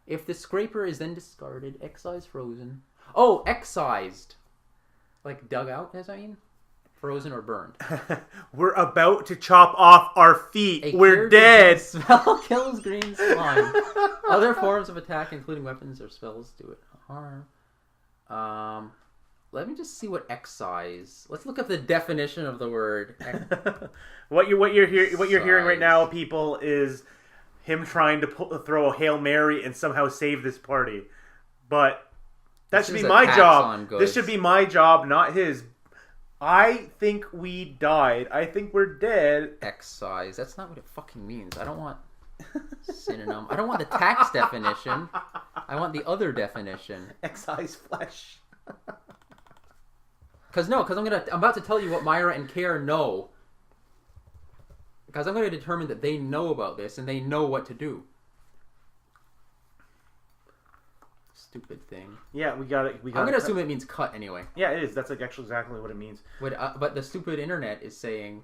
If the scraper is then discarded, excised, frozen. Excised. Like dug out, as I mean? Frozen or burned. We're about to chop off our feet. We're dead. Spell kills green slime. Other forms of attack, including weapons or spells, do it harm. Let me just see what excise. Let's look up the definition of the word. What you're hearing right now, people, is him trying to throw a Hail Mary and somehow save this party. But that should be my job. This should be my job, not his. I think we died. I think we're dead. Excise. That's not what it fucking means. I don't want synonym. I don't want the tax definition. I want the other definition. Excise flesh. Because I'm about to tell you what Myra and Cair know. Because I'm going to determine that they know about this and they know what to do. Stupid thing. Yeah, we got it. I'm going to assume it means cut anyway. Yeah, it is. That's like actually exactly what it means. But the stupid internet is saying...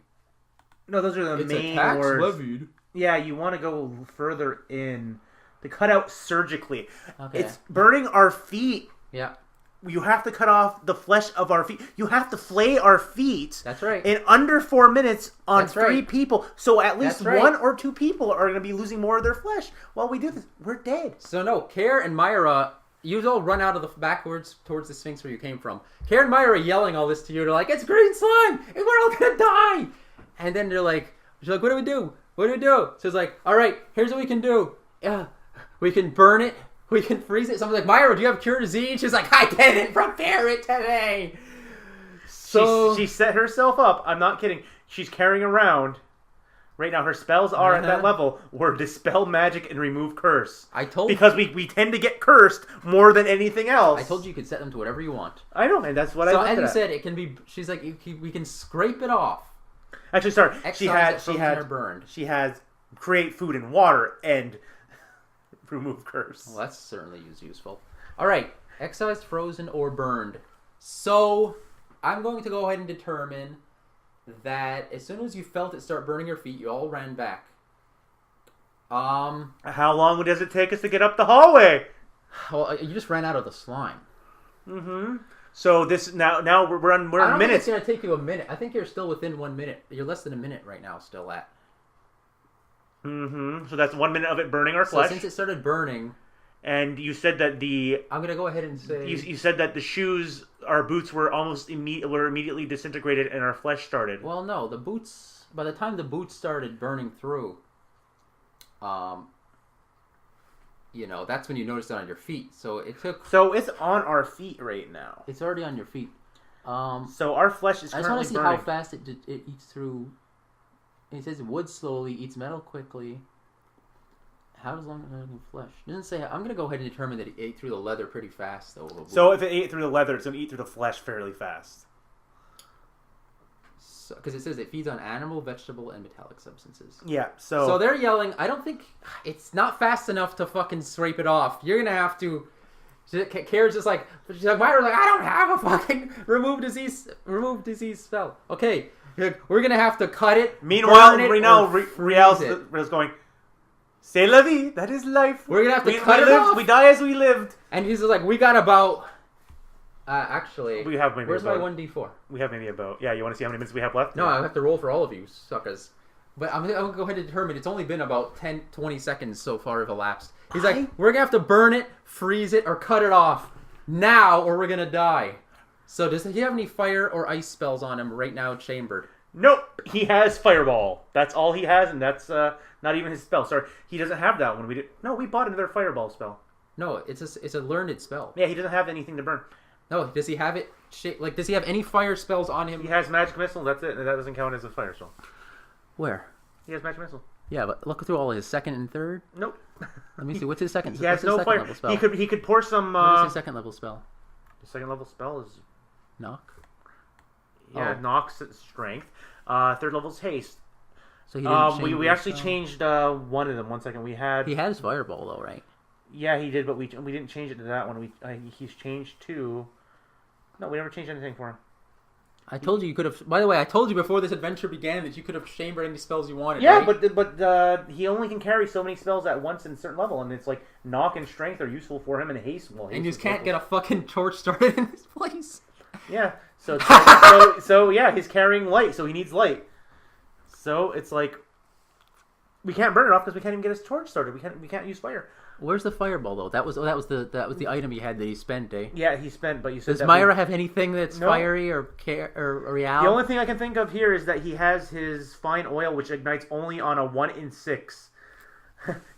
No, those are the it's main a tax words. levied. Yeah, you want to go further in. To cut out surgically. Okay. It's burning our feet. Yeah. You have to cut off the flesh of our feet. You have to flay our feet. That's right. In under 4 minutes on That's 3 right. people. So at least That's right. 1 or 2 people are going to be losing more of their flesh while we do this. We're dead. So no, Cair and Myra, you all run out of the backwards towards the Sphinx where you came from. Cair and Myra are yelling all this to you. They're like, it's green slime, and we're all gonna die. And then she's like, what do we do? What do we do? So it's like, all right, here's what we can do. Yeah, we can burn it. We can freeze it. Someone's like, Myra, do you have cure disease? She's like, I didn't prepare it today. So She set herself up. I'm not kidding. She's carrying around. Right now, her spells are at that level where dispel magic and remove curse. Because we tend to get cursed more than anything else. I told you could set them to whatever you want. I know, and that's what so I as you said, it can be. She's like, we can scrape it off. Actually, sorry. Excise She had burned. She has create food and water and remove curse. Well, that's certainly useful. All right, excised, frozen, or burned. So I'm going to go ahead and determine that as soon as you felt it start burning your feet, you all ran back. How long does it take us to get up the hallway? Well, you just ran out of the slime. Mm-hmm. So this now we're I in don't minutes. think it's going to take you a minute. I think you're still within 1 minute. You're less than a minute right now still at. Mm-hmm. So that's 1 minute of it burning our So flesh. since it started burning... And you said that I'm going to go ahead and say... You said that the shoes, our boots were immediately disintegrated and our flesh started. Well, no. The boots... By the time the boots started burning through... that's when you noticed it on your feet. So it took... So it's on our feet right now. It's already on your feet. So our flesh is I currently just want to see burning. how fast it eats through... It says wood slowly, eats metal quickly. How does long flesh? It doesn't say... I'm going to go ahead and determine that it ate through the leather pretty fast, though. So if it ate through the leather, it's going to eat through the flesh fairly fast. Because it says it feeds on animal, vegetable, and metallic substances. Yeah, so... So they're yelling. I don't think... It's not fast enough to fucking scrape it off. You're going to have to... Cair's just like... She's like, Myra's like, I don't have a fucking remove disease spell. Okay, we're going to have to cut it. Meanwhile, Rhial's Rhial's going... C'est la vie. That is life. We're going to have to cut it off. We die as we lived. And he's just like, we got about... actually... We have maybe where's about... my 1d4? We have maybe about... Yeah, you want to see how many minutes we have left? No, I have to roll for all of you, suckers. But I'm going to go ahead and determine it's only been about 10, 20 seconds so far have elapsed. He's like, we're going to have to burn it, freeze it, or cut it off now, or we're going to die. So does he have any fire or ice spells on him right now chambered? Nope. He has Fireball. That's all he has, and that's not even his spell. Sorry, he doesn't have that one. We bought another Fireball spell. No, it's a learned spell. Yeah, he doesn't have anything to burn. No, does he have it? Does he have any fire spells on him? He has Magic Missile. That's it. That doesn't count as a fire spell. Where? He has Magic Missile. Yeah, but look through all his second and third. Nope. Let me see. What's his second? He has no fire. Level spell? He could pour some. What is his second level spell? The second level spell is knock. Yeah, knocks strength. Third level is haste. So he didn't change we actually changed one of them. 1 second. He has fireball though, right? Yeah, he did, but we didn't change it to that one. He's changed to. No, we never changed anything for him. I told you could have. By the way, I told you before this adventure began that you could have chambered any spells you wanted. Yeah, right? but he only can carry so many spells at once in a certain level, and it's like knock and strength are useful for him, and haste. Well, and you just can't get a fucking torch started in this place. Yeah. So yeah, he's carrying light, so he needs light. So it's like we can't burn it off because we can't even get his torch started. We can't use fire. Where's the fireball though? That was the item he had that he spent, eh? Yeah, he spent. But you said does Myra have anything that's fiery or Rhial? The only thing I can think of here is that he has his fine oil, which ignites only on a 1 in 6.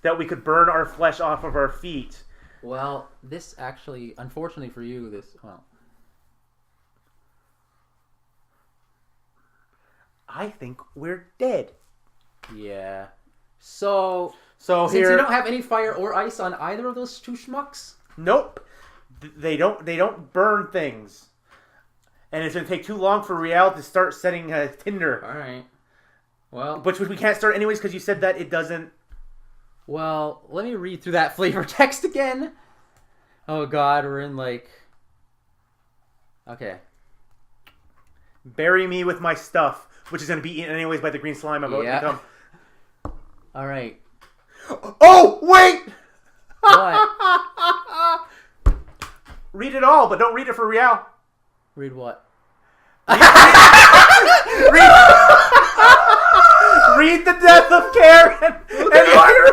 That we could burn our flesh off of our feet. Well, this actually, unfortunately for you, I think we're dead. Yeah. So So since you don't have any fire or ice on either of those two schmucks? Nope. They don't burn things. And it's going to take too long for Rhial to start setting tinder. All right. Well, Which we can't start anyways because you said that it doesn't... Well, let me read through that flavor text again. Oh God, we're in like... Okay. Bury me with my stuff, which is going to be eaten anyways by the green slime I'm about to become. All right. Oh, wait! What? Read it all, but don't read it for Rhial. Read what? Read the death of Cair and Myra.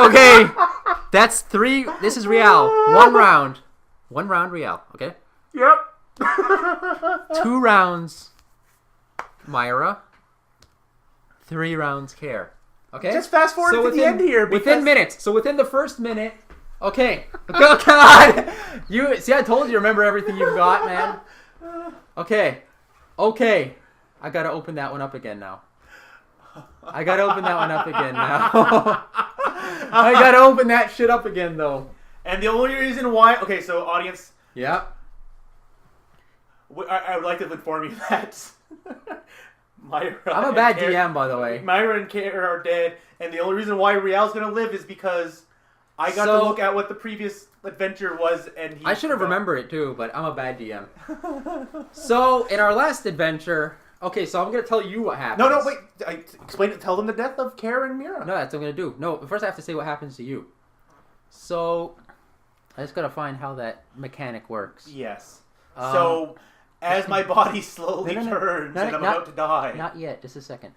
Okay. That's 3. This is Rhial. 1 round. 1 round Rhial, okay? Yep. 2 rounds Myra. 3 rounds Cair. Okay? Just fast forward to the end here. Within minutes. So within the first minute. Okay. Oh, God. See, I told you to remember everything you've got, man. Okay. I gotta open that one up again now. I gotta open that shit up again, though. And the only reason why... Okay, so audience... Yeah. I would like to inform you that... Myra I'm a bad Cair, DM, by the way. Myra and Cair are dead, and the only reason why Rhial's going to live is because I got to look at what the previous adventure was, and I should have remembered it too, but I'm a bad DM. So, in our last adventure... Okay, so I'm going to tell you what happens. No, wait. Explain it. Tell them the death of Cair and Myra. No, that's what I'm going to do. No, first I have to say what happens to you. So, I just got to find how that mechanic works. Yes. So, as my body slowly turns and I'm about to die. Not yet. Just a second.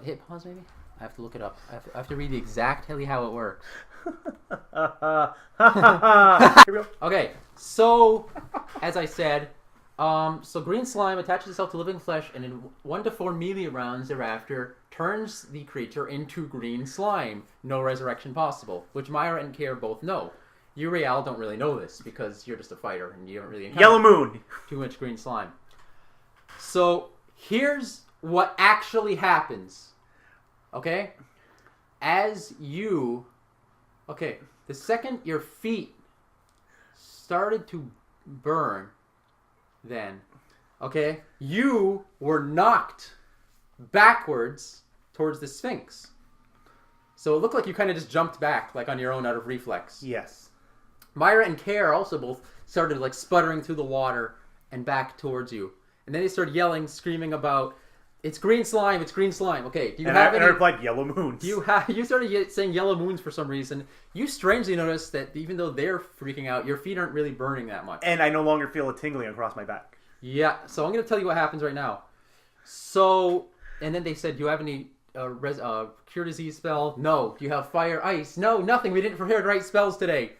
Hit pause, maybe? I have to look it up. I have to read exactly how it works. Here we go. Okay, so, as I said... so green slime attaches itself to living flesh and in 1 to 4 melee rounds thereafter turns the creature into green slime. No resurrection possible, which Myra and Cair both know. You, Rhial, don't really know this because you're just a fighter and you don't really encounter Yellow Moon. too much green slime. So here's what actually happens. Okay? The second your feet started to burn, then, okay, you were knocked backwards towards the Sphinx. So it looked like you kind of just jumped back, like on your own out of reflex. Yes. Myra and Cair also both started like sputtering through the water and back towards you. And then they started yelling, screaming about, it's green slime. Okay, do you have any... And I replied, Yellow Moons. You started saying yellow moons for some reason. You strangely noticed that even though they're freaking out, your feet aren't really burning that much. And I no longer feel a tingling across my back. Yeah, so I'm going to tell you what happens right now. So, and then they said, do you have any cure disease spell? No. Do you have fire, ice? No, nothing. We didn't prepare to write spells today.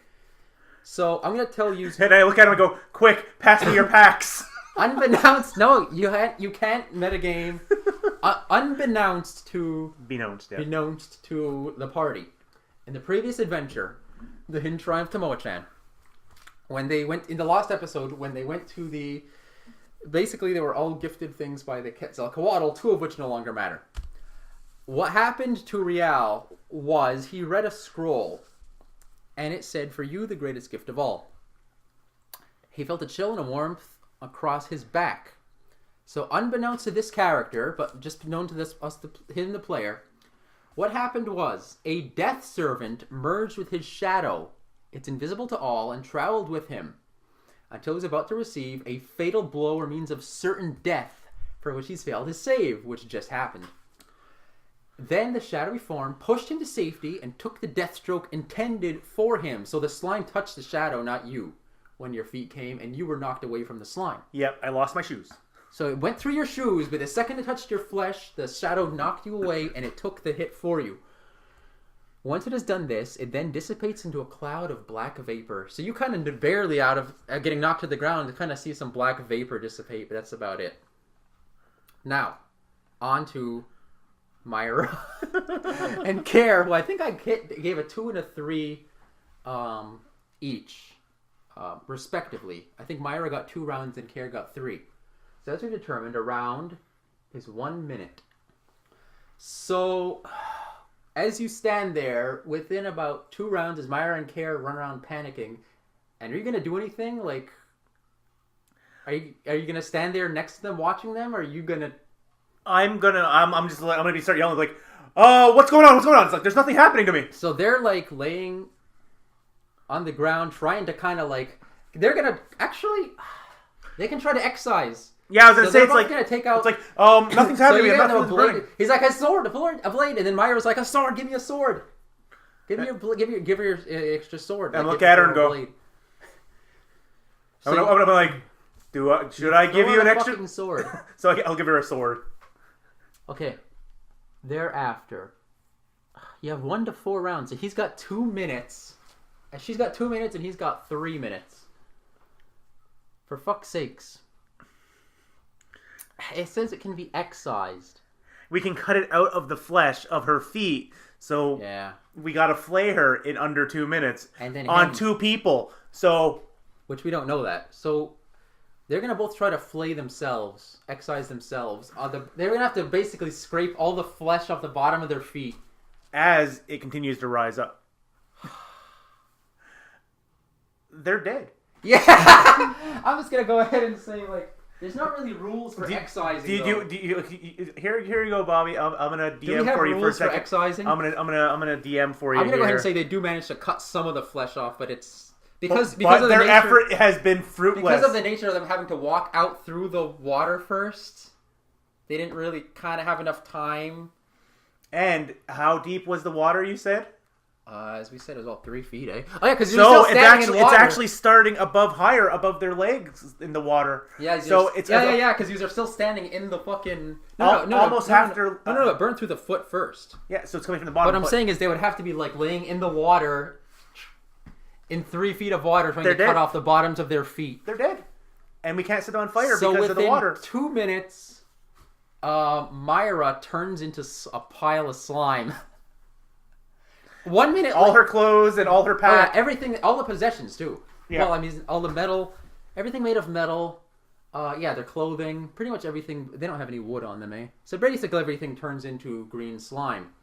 So, I'm going to tell you... And I look at him and go, quick, pass me your packs. Unbeknownst... No, you can't metagame. Unbeknownst to... Beknownst to the party. In the previous adventure, the Hidden Triumph to Moa-chan, when they went... In the last episode, when they went to the... Basically, they were all gifted things by the Quetzalcoatl, 2 of which no longer matter. What happened to Rhial was he read a scroll, and it said, "For you, the greatest gift of all." He felt a chill and a warmth across his back. So, unbeknownst to this character, but just known to him, the player, what happened was a death servant merged with his shadow. It's invisible to all and traveled with him until he was about to receive a fatal blow or means of certain death for which he's failed his save, which just happened. Then the shadowy form pushed him to safety and took the death stroke intended for him. So the slime touched the shadow, not you, when your feet came, and you were knocked away from the slime. Yep, I lost my shoes. So it went through your shoes, but the second it touched your flesh, the shadow knocked you away, and it took the hit for you. Once it has done this, it then dissipates into a cloud of black vapor. So you kind of barely out of getting knocked to the ground to kind of see some black vapor dissipate, but that's about it. Now, on to Myra and Cair, who I think I gave a 2 and a 3 each. respectively. I think Myra got 2 rounds and Cair got 3. So as we determined, a round is 1 minute. So as you stand there, within about 2 rounds, as Myra and Cair run around panicking, and are you gonna do anything? Like, are you gonna stand there next to them watching them, or are you gonna? I'm gonna start yelling like, what's going on? What's going on? It's like there's nothing happening to me. So they're like laying on the ground, trying to kind of like they're gonna actually they can try to excise. Yeah, I was gonna say it's like gonna take out. It's like nothing's happening to me. Nothing's burning. He's like a sword, a blade, and then Myra's like a sword. Give me a sword. Give her your extra sword. And look at her and go. I'm gonna be like, should I give you an extra sword? So I'll give her a sword. Okay. Thereafter, you have 1 to 4 rounds. So he's got 2 minutes, and she's got 2 minutes, and he's got 3 minutes. For fuck's sakes. It says it can be excised. We can cut it out of the flesh of her feet. So yeah, we gotta flay her in under 2 minutes, and then on 2 people. So, which we don't know that. So they're gonna both try to flay themselves, excise themselves. They're gonna have to basically scrape all the flesh off the bottom of their feet as it continues to rise up. They're dead. Yeah, I'm just gonna go ahead and say like. There's not really rules for excising. Here you go, Bobby. I'm gonna DM for you for a second. For excising? I'm gonna DM for you. I'm gonna go ahead and say they do manage to cut some of the flesh off, but it's because of their nature, effort has been fruitless. Because of the nature of them having to walk out through the water first, they didn't really kind of have enough time. And how deep was the water? You said. As we said, it was all 3 feet, eh? Oh yeah, because it's actually starting higher above their legs in the water. Yeah, so it's because these are still standing in the fucking almost after. No, it burned through the foot first. Yeah, so it's coming from the bottom. What I'm saying is they would have to be like laying in the water, in 3 feet of water, trying to cut off the bottoms of their feet. They're dead, and we can't set them on fire because of the water. So within 2 minutes, Myra turns into a pile of slime. 1 minute, all her clothes and all her pack, everything, all the possessions too. Yeah. Well, I mean, all the metal, everything made of metal. Their clothing, pretty much everything. They don't have any wood on them, eh? So basically, everything turns into green slime.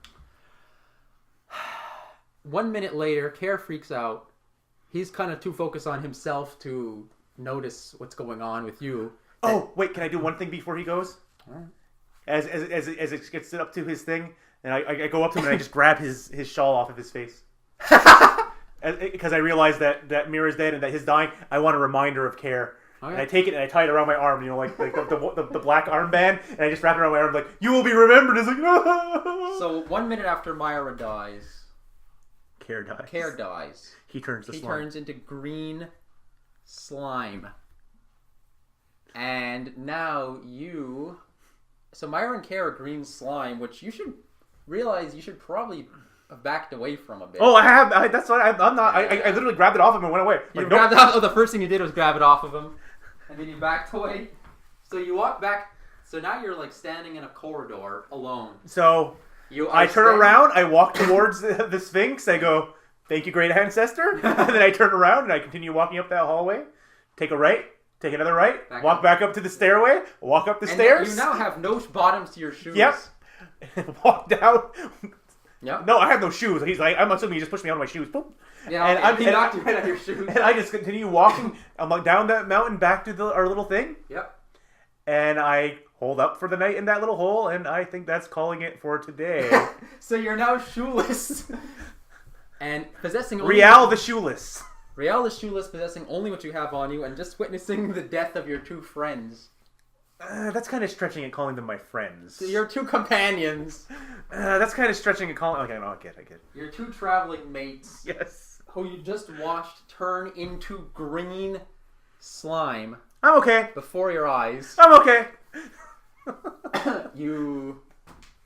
1 minute later, Cair freaks out. He's kind of too focused on himself to notice what's going on with you. Oh, wait! Can I do one thing before he goes? All right. As it gets up to his thing. And I go up to him and I just grab his shawl off of his face. Because I realize that Myra's dead and that he's dying. I want a reminder of Cair. Okay. And I take it and I tie it around my arm, like the black armband. And I just wrap it around my arm like, you will be remembered. It's like, no. So 1 minute after Myra dies. Cair dies. He turns into green slime. And now you... So Myra and Cair are green slime, which you should... realize you should probably have backed away from a bit. Oh, I have. That's what I'm not. Yeah. I literally grabbed it off him and went away. Like, grabbed it off. Oh, the first thing you did was grab it off of him, and then you backed away. So you walk back. So now you're like standing in a corridor alone. So I turn around. I walk towards the Sphinx. I go, "Thank you, great ancestor." And then I turn around and I continue walking up that hallway. Take a right. Take another right. Walk back up to the stairway. Walk up the stairs. You now have no bottoms to your shoes. Yep. Walk down. Yeah. No, I have no shoes. He's like, I'm assuming he just pushed me out of my shoes. Boom. Yeah. He knocked you right out of your shoes. And I just continue walking. I'm like down that mountain back to our little thing. Yep. And I hold up for the night in that little hole, and I think that's calling it for today. So you're now shoeless. And possessing only... Rhial the shoeless. Rhial the shoeless, possessing only what you have on you, and just witnessing the death of your 2 friends. That's kind of stretching and calling them my friends. Your 2 companions. That's kind of stretching and calling... Okay, no, I get. Your 2 traveling mates. Yes. Who you just watched turn into green slime. I'm okay. Before your eyes. I'm okay. You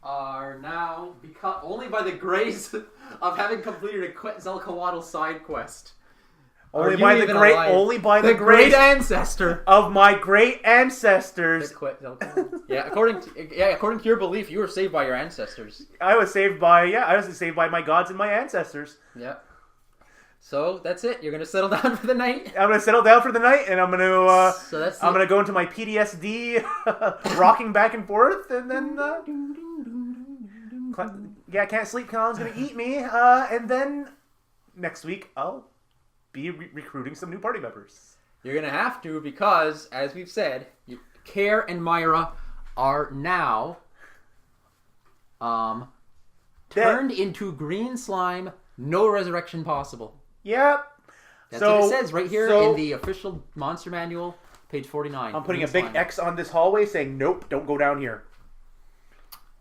are now become only by the grace of having completed a Quetzalcoatl side quest. Only by the great ancestor of my great ancestors. According to your belief, you were saved by your ancestors. I was saved by my gods and my ancestors. Yeah. So that's it. You're gonna settle down for the night. I'm gonna settle down for the night, and I'm gonna So that's I'm gonna go into my PTSD, rocking back and forth, and then I can't sleep. Colin's gonna eat me, and then next week I'll be recruiting some new party members. You're gonna have to because, as we've said, Cair and Myra are now turned into green slime. No resurrection possible. Yep. That's what it says right here in the official monster manual, page 49. I'm putting a green big slime. X on this hallway saying, nope, don't go down here.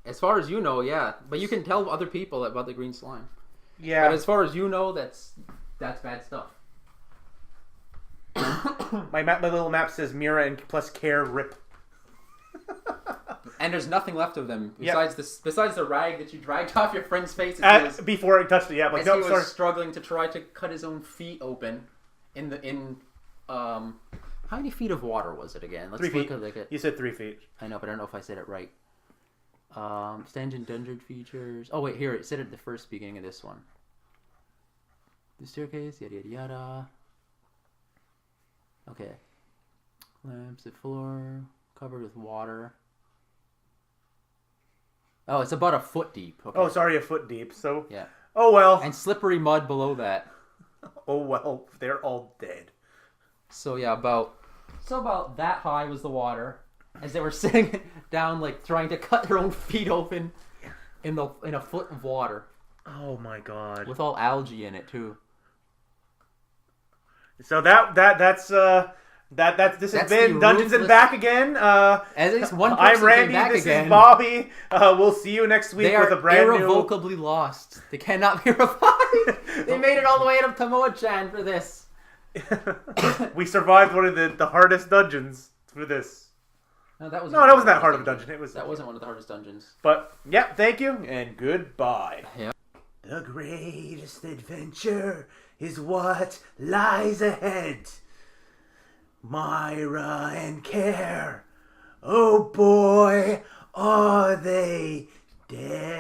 As far as you know, yeah. But you can tell other people about the green slime. Yeah. But as far as you know, that's bad stuff. My little map says Myra and plus Cair rip. And there's nothing left of them besides besides the rag that you dragged off your friend's face Before it touched it, yeah. Like, as no, he sorry. was struggling to try to cut his own feet open how many feet of water was it again? Let's 3 feet. look at it. You said 3 feet. I know, but I don't know if I said it right. Stand dungeon features. Oh wait, here it said it at the first beginning of this one. The staircase, yada yada yada. Okay. Lamps, the floor covered with water. Oh, it's about a foot deep. Okay. Oh, sorry, a foot deep. So, Yeah. oh well. And slippery mud below that. Oh well, they're all dead. So yeah, about that high was the water, as they were sitting down, like trying to cut their own feet open in a foot of water Oh my god. with all algae in it too. So this has been the Dungeons and ruthless- Back again. At least one person I'm Randy. came back This again. is Bobby. We'll see you next week They with are a brand irrevocably lost. They cannot be revived. They made it all the way out of Tomoa-chan for this. new. We survived one of the hardest dungeons for this. No, that No, that wasn't that hard of a dungeon. That wasn't one of the hardest dungeons. But yeah, thank you and goodbye. Yeah. The greatest adventure is what lies ahead. Myra and Cair. Oh boy, are they dead.